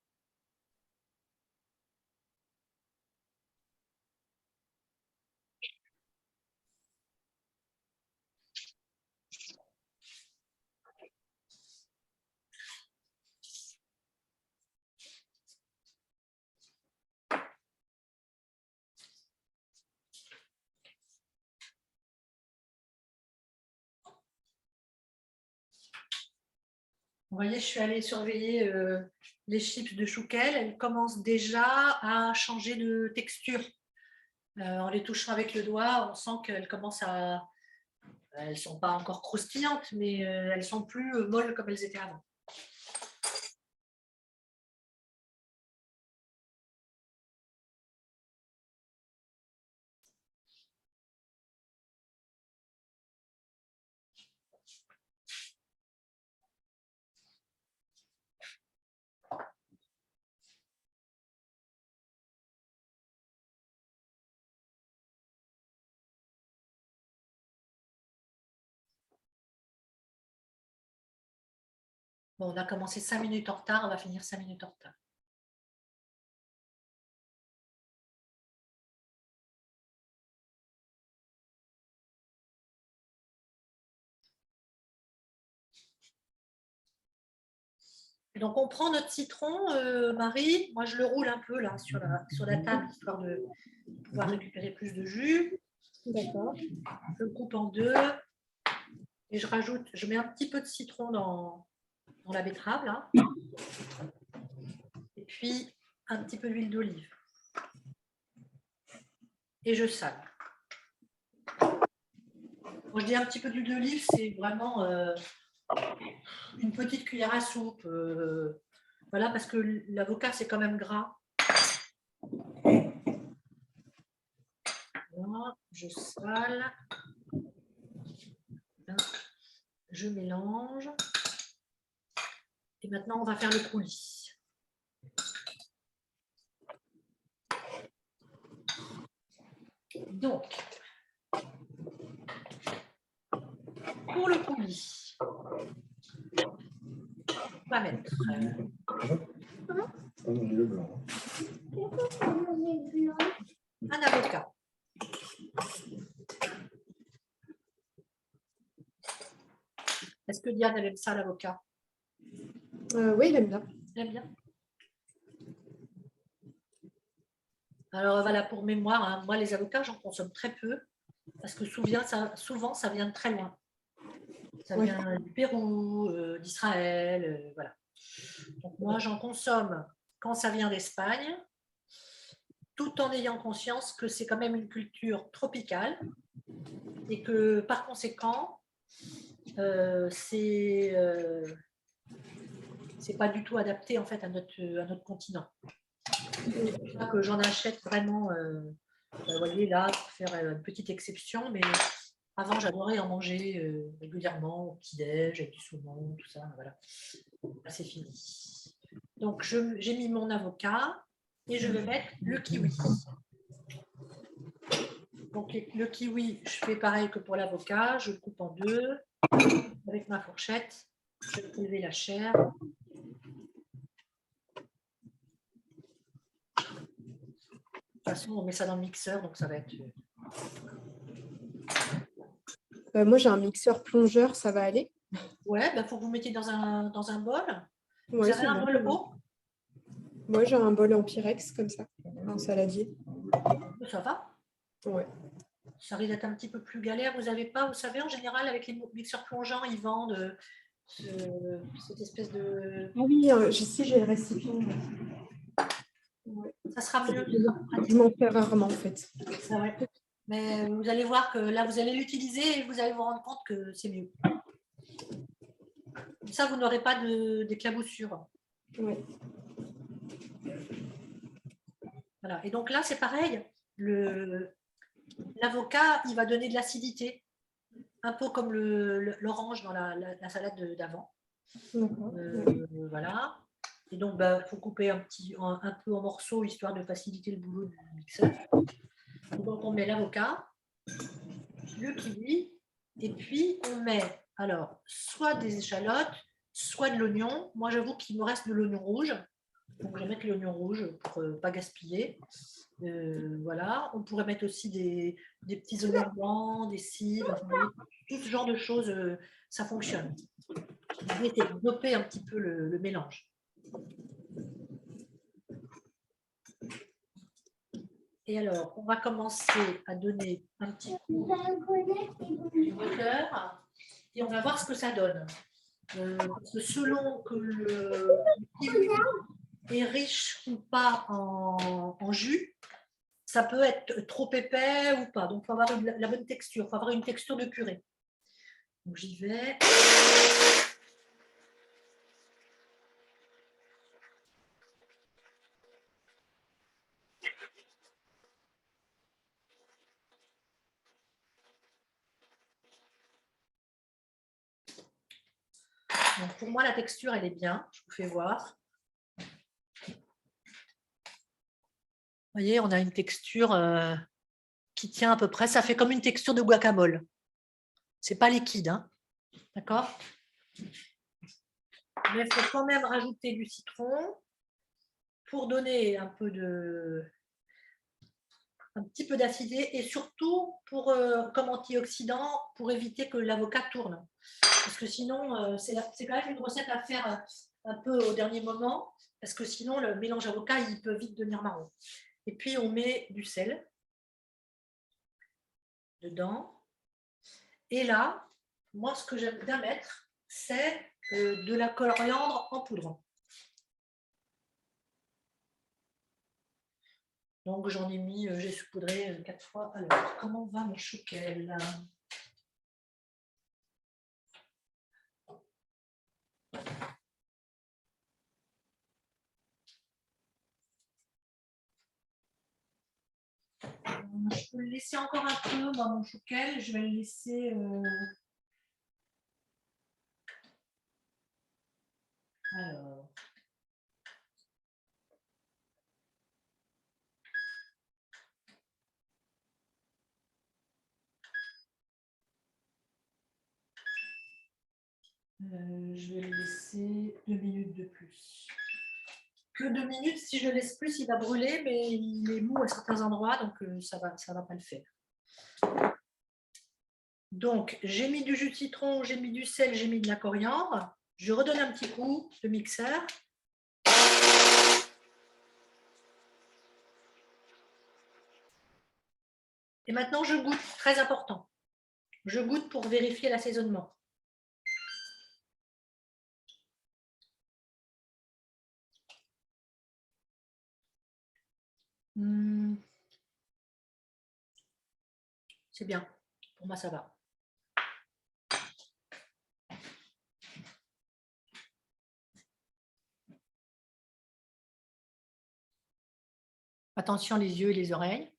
Vous voyez, je suis allée surveiller les chips de chouquel. Elles commencent déjà à changer de texture. En les touchant avec le doigt, on sent qu'elles commencent à... Elles ne sont pas encore croustillantes, mais elles sont plus molles comme elles étaient avant. Bon, on a commencé 5 minutes en retard, on va finir 5 minutes en retard. Et donc, on prend notre citron, Marie. Moi, je le roule un peu là sur la table, histoire de pouvoir récupérer plus de jus. D'accord. Je le coupe en deux. Et je mets un petit peu de citron dans la betterave, là. Et puis, un petit peu d'huile d'olive. Et je sale. Quand je dis un petit peu d'huile d'olive, c'est vraiment une petite cuillère à soupe. Voilà, parce que l'avocat, c'est quand même gras. Voilà, je sale. Je mélange. Et maintenant, on va faire le coulis. Donc, pour le coulis, on va mettre un avocat. Est-ce que Diane, elle aime ça, l'avocat? Oui, il aime bien. Elle aime bien. Alors, voilà, pour mémoire, hein, moi, les avocats, j'en consomme très peu, parce que souvent, ça vient de très loin. Ça vient du Pérou, d'Israël, voilà. Donc, moi, j'en consomme quand ça vient d'Espagne, tout en ayant conscience que c'est quand même une culture tropicale et que, par conséquent, c'est pas du tout adapté en fait à notre continent. C'est pour ça que j'en achète vraiment, vous voyez là, pour faire une petite exception, mais avant j'adorais en manger régulièrement au petit-déj, avec du saumon, tout ça, voilà. Là, c'est fini. Donc j'ai mis mon avocat et je vais mettre le kiwi. Donc le kiwi, je fais pareil que pour l'avocat, je le coupe en deux avec ma fourchette, je vais prélever la chair. De toute façon, on met ça dans le mixeur, donc ça va être... Moi, j'ai un mixeur plongeur, ça va aller? Ouais, il faut que vous mettiez dans un bol. Vous Ouais, avez un bol haut? Moi, j'ai un bol en Pyrex, comme ça, un saladier. Ça va? Ouais. Ça risque d'être un petit peu plus galère. Vous n'avez pas, vous savez, en général, avec les mixeurs plongeants, ils vendent cette espèce de... Ah oui, si j'ai le récipient. Ouais. Ça sera mieux. Je m'en fais rarement, en fait. Ah ouais. Mais vous allez voir que là, vous allez l'utiliser et vous allez vous rendre compte que c'est mieux. Comme ça, vous n'aurez pas d'éclaboussure. Oui. Voilà. Et donc là, c'est pareil. L'avocat, il va donner de l'acidité, un peu comme l'orange dans la salade d'avant. D'accord. Voilà. Et donc, il faut couper un peu en morceaux, histoire de faciliter le boulot du mixeur. Donc, on met l'avocat, le kiwi, et puis on met alors soit des échalotes, soit de l'oignon. Moi, j'avoue qu'il me reste de l'oignon rouge. Donc, je vais mettre l'oignon rouge pour ne pas gaspiller. Voilà. On pourrait mettre aussi des petits oignons blancs, des cives, enfin, tout ce genre de choses, ça fonctionne. Vous mettez doper un petit peu le mélange. Et alors, on va commencer à donner un petit coup de moteur et on va voir ce que ça donne. Parce que selon que le kiwi est riche ou pas en jus, ça peut être trop épais ou pas. Donc, il faut avoir la bonne texture. Il faut avoir une texture de purée. Donc, j'y vais. Donc, pour moi, la texture, elle est bien. Je vous fais voir. Vous voyez, on a une texture qui tient à peu près. Ça fait comme une texture de guacamole. Ce n'est pas liquide, hein. D'accord? Mais il faut quand même rajouter du citron pour donner un petit peu d'acidité et surtout pour, comme antioxydant pour éviter que l'avocat tourne. Parce que sinon, c'est quand même une recette à faire un peu au dernier moment parce que sinon, le mélange avocat, il peut vite devenir marron. Et puis, on met du sel dedans. Et là, moi, ce que j'aime bien mettre, c'est de la coriandre en poudre. Donc, j'en ai mis, j'ai saupoudré 4 fois. Alors, comment va mon chouquel? Je peux le laisser encore un peu, moi, mon chouquel. Je vais le laisser... Alors... je vais le laisser 2 minutes de plus. Que 2 minutes, si je laisse plus, il va brûler, mais il est mou à certains endroits, donc ça va pas le faire. Donc, j'ai mis du jus de citron, j'ai mis du sel, j'ai mis de la coriandre. Je redonne un petit coup de mixeur. Et maintenant, je goûte, très important. Je goûte pour vérifier l'assaisonnement. C'est bien. Pour moi, ça va. Attention les yeux et les oreilles.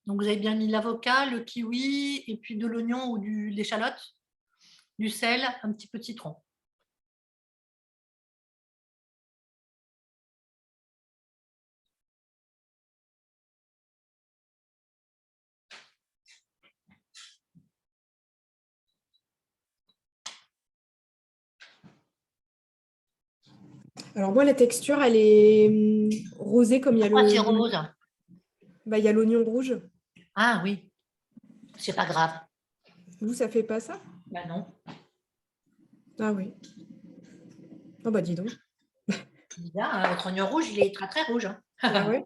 Donc, vous avez bien mis l'avocat, le kiwi, et puis de l'oignon ou de l'échalote, du sel, un petit peu de citron. Alors moi, la texture, elle est rosée comme il y a Pourquoi c'est rose? il y a l'oignon rouge. Ah oui, c'est pas grave. Vous, ça fait pas ça? Ben non. Ah oui. Oh bah dis donc. Là, votre oignon rouge, il est très très rouge. Hein. Ah ouais.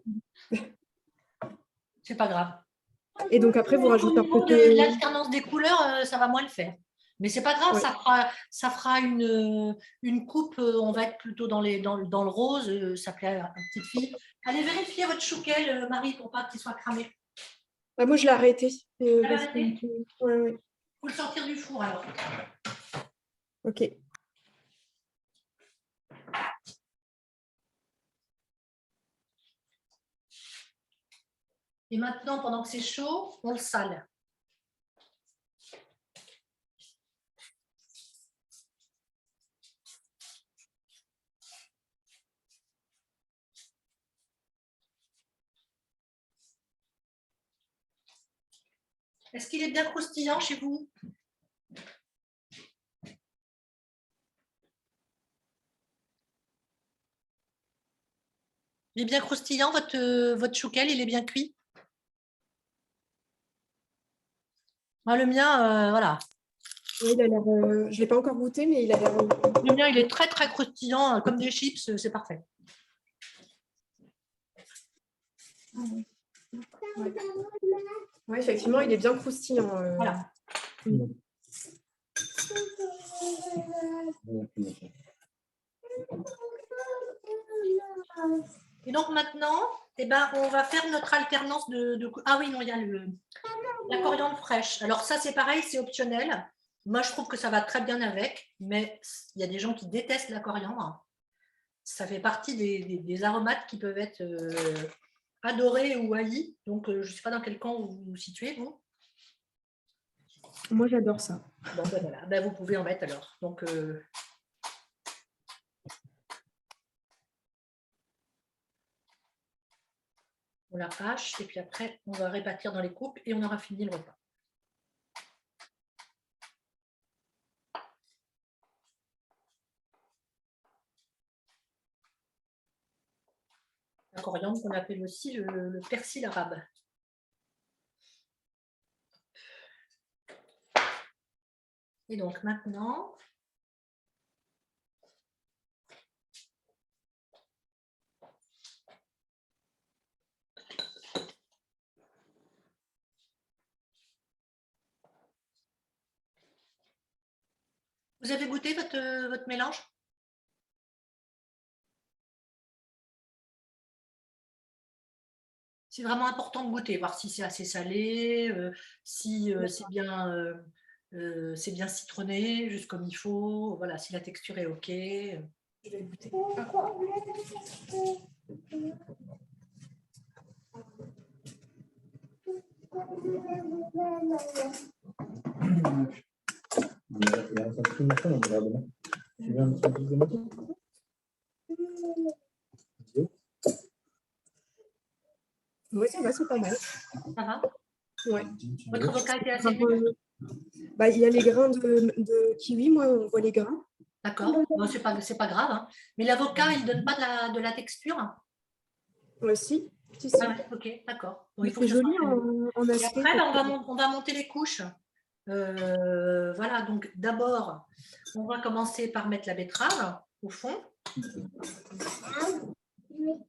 C'est pas grave. Et donc après, vous Au rajoutez un niveau peu de de... l'alternance des couleurs, ça va moins le faire. Mais c'est pas grave, Ouais. ça fera une coupe, on va être plutôt dans le rose, ça plaît à la petite fille. Allez vérifier votre chouquet, Marie, pour pas qu'il soit cramé. Ah, moi, je l'ai arrêté. l'avez Parce arrêté que... Ouais, ouais. Faut le sortir du four alors. Ok. Et maintenant, pendant que c'est chaud, on le sale. Est-ce qu'il est bien croustillant chez vous? Il est bien croustillant, votre chouquel, il est bien cuit? Moi, le mien, voilà. Oui, il a l'air... je ne l'ai pas encore goûté, mais il a l'air... Le mien, il est très, très croustillant, comme des chips, c'est parfait. Oui, effectivement, il est bien croustillant. Voilà. Et donc maintenant, eh ben, on va faire notre alternance de... Ah oui, non, il y a la coriandre fraîche. Alors ça, c'est pareil, c'est optionnel. Moi, je trouve que ça va très bien avec, mais il y a des gens qui détestent la coriandre. Ça fait partie des aromates qui peuvent être adorés ou haïs. Donc, je ne sais pas dans quel camp vous vous situez, vous. Moi, j'adore ça. Bon, ben voilà, ben, vous pouvez en mettre alors. Donc, on la hache et puis après, on va répartir dans les coupes et on aura fini le repas. La coriandre qu'on appelle aussi le persil arabe. Et donc maintenant, vous avez goûté votre mélange? C'est vraiment important de goûter, voir si c'est assez salé, si c'est bien citronné, juste comme il faut, voilà, si la texture est OK. Je vais goûter. Il y a un sacré machin, on regarde demain. Tu veux un petit peu de moto? Oui, ça va, c'est pas mal. Ça va? Ouais. Votre avocat était assez mûr? Bah, il y a les grains de kiwi, moi, on voit les grains. D'accord, bon, c'est pas grave. Hein. Mais l'avocat, il ne donne pas de la texture? Si, si. Ah ouais, ok, d'accord. Bon, il faut C'est que ça soit joli en Et aspect. après, on va monter les couches. Voilà, donc d'abord, on va commencer par mettre la betterave au fond.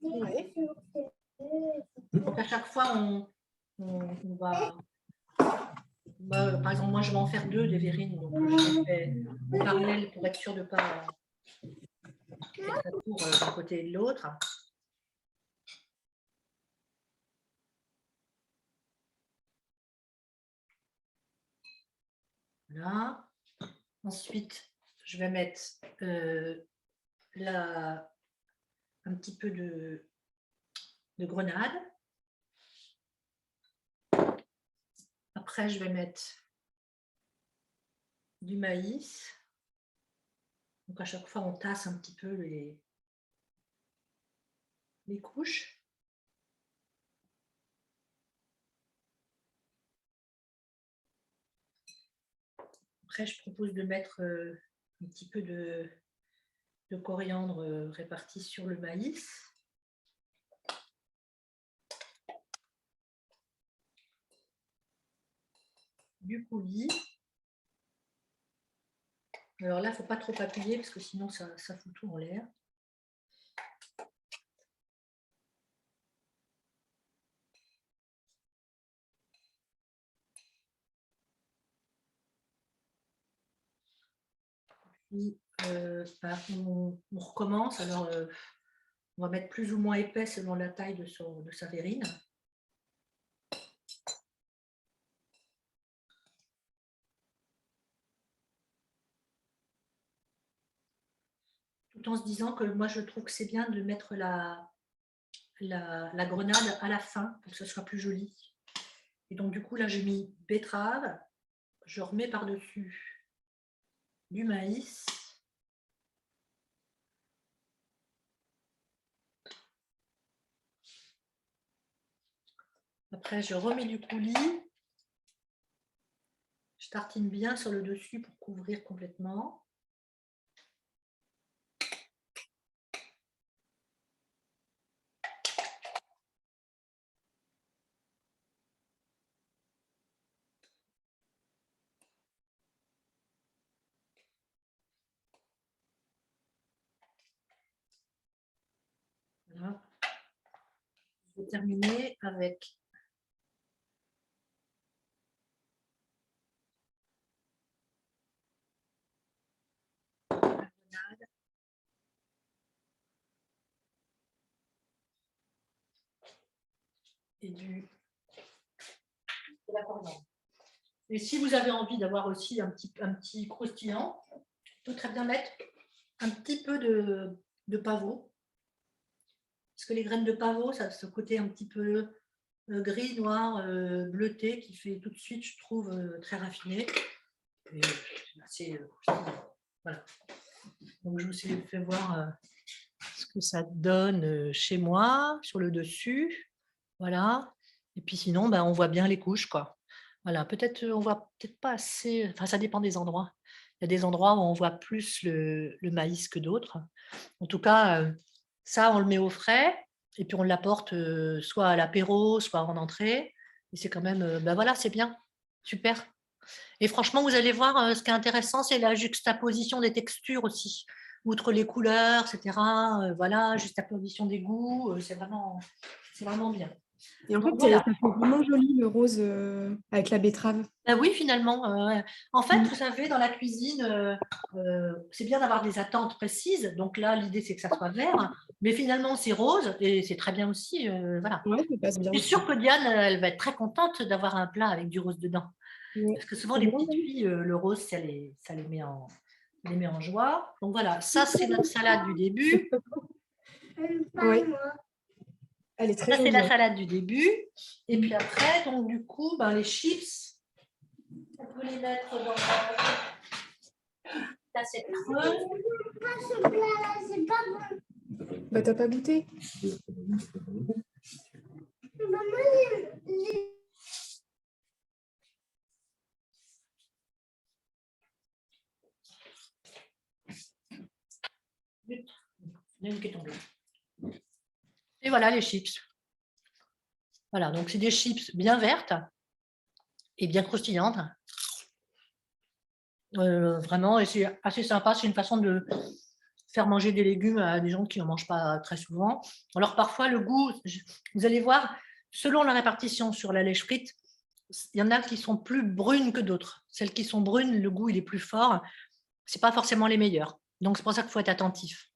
Ouais. Donc à chaque fois, on va... par exemple, moi, je vais en faire 2 des verrines, donc je les fais en parallèle pour être sûr de ne pas faire ça court d'un côté et de l'autre. Voilà. Ensuite, je vais mettre un petit peu de grenade. Après, je vais mettre du maïs. Donc, à chaque fois, on tasse un petit peu les couches. Après, je propose de mettre un petit peu de coriandre réparti sur le maïs. Du coulis. Alors là, il ne faut pas trop appuyer parce que sinon, ça fout tout en l'air. puis, on recommence. Alors, on va mettre plus ou moins épais selon la taille de sa verrine. Tout en se disant que moi, je trouve que c'est bien de mettre la grenade à la fin pour que ce soit plus joli. Et donc, du coup, là, j'ai mis betterave. Je remets par-dessus du maïs. Après, je remets du coulis. Je tartine bien sur le dessus pour couvrir complètement. Voilà. Je vais terminer avec la grenade. Et de la coriandre. Et si vous avez envie d'avoir aussi un petit croustillant, on peut très bien mettre un petit peu de pavot. Parce que les graines de pavot, ça a ce côté un petit peu gris, noir, bleuté, qui fait tout de suite, je trouve, très raffiné. Et assez, voilà. Donc, je vous ai fait voir ce que ça donne chez moi, sur le dessus. Voilà. Et puis sinon, on voit bien les couches, quoi. Voilà. Peut-être, on voit peut-être pas assez. Enfin, ça dépend des endroits. Il y a des endroits où on voit plus le maïs que d'autres. En tout cas, ça, on le met au frais et puis on l'apporte soit à l'apéro, soit en entrée. Et c'est quand même, voilà, c'est bien. Super. Et franchement, vous allez voir, ce qui est intéressant, c'est la juxtaposition des textures aussi. Outre les couleurs, etc. Voilà, juxtaposition des goûts, c'est vraiment bien. Et en fait, Donc, voilà. ça fait vraiment joli le rose avec la betterave. Oui, finalement. En fait, vous savez, dans la cuisine, c'est bien d'avoir des attentes précises. Donc là, l'idée, c'est que ça soit vert. Mais finalement, c'est rose et c'est très bien aussi. Voilà. Ouais, ça passe bien. Je suis sûre que Diane, elle va être très contente d'avoir un plat avec du rose dedans. Ouais. Parce que souvent, les petites filles, le rose, ça les met en joie. Donc voilà, ça, c'est notre salade du début. Oui. Elle est très Ça, c'est jolie. la salade du début. Et puis après, donc du coup, les chips, on peut les mettre dans l'assiette creuse. T'as pas goûté? Il y en a une qui est tombée. Et voilà les chips. Voilà, donc c'est des chips bien vertes et bien croustillantes. Vraiment, et c'est assez sympa. C'est une façon de faire manger des légumes à des gens qui n'en mangent pas très souvent. Alors parfois, le goût, vous allez voir, selon la répartition sur la lèche frite, il y en a qui sont plus brunes que d'autres. Celles qui sont brunes, le goût il est plus fort. Ce n'est pas forcément les meilleures. Donc c'est pour ça qu'il faut être attentif.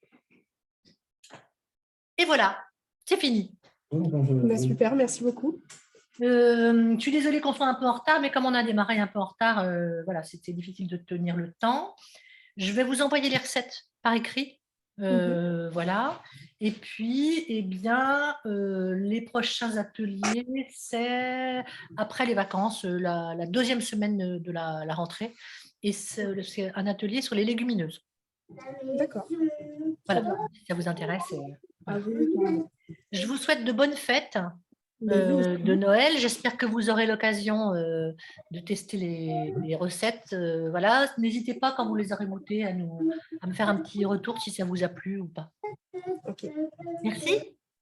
Et voilà, c'est fini. Super, merci beaucoup. Je suis désolée qu'on soit un peu en retard, mais comme on a démarré un peu en retard, voilà, c'était difficile de tenir le temps. Je vais vous envoyer les recettes par écrit. Voilà. Et puis, eh bien, les prochains ateliers, c'est après les vacances, la deuxième semaine de la rentrée. Et c'est un atelier sur les légumineuses. D'accord. Voilà, si ça vous intéresse. Voilà. Je vous souhaite de bonnes fêtes de Noël. J'espère que vous aurez l'occasion de tester les recettes. Voilà. N'hésitez pas, quand vous les aurez goûtées, à me faire un petit retour si ça vous a plu ou pas. Okay. Merci.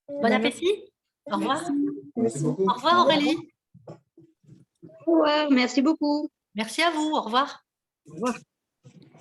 Bon appétit. Au revoir. Merci beaucoup. Au revoir Aurélie. Au revoir, merci beaucoup. Merci à vous. Au revoir. Au revoir.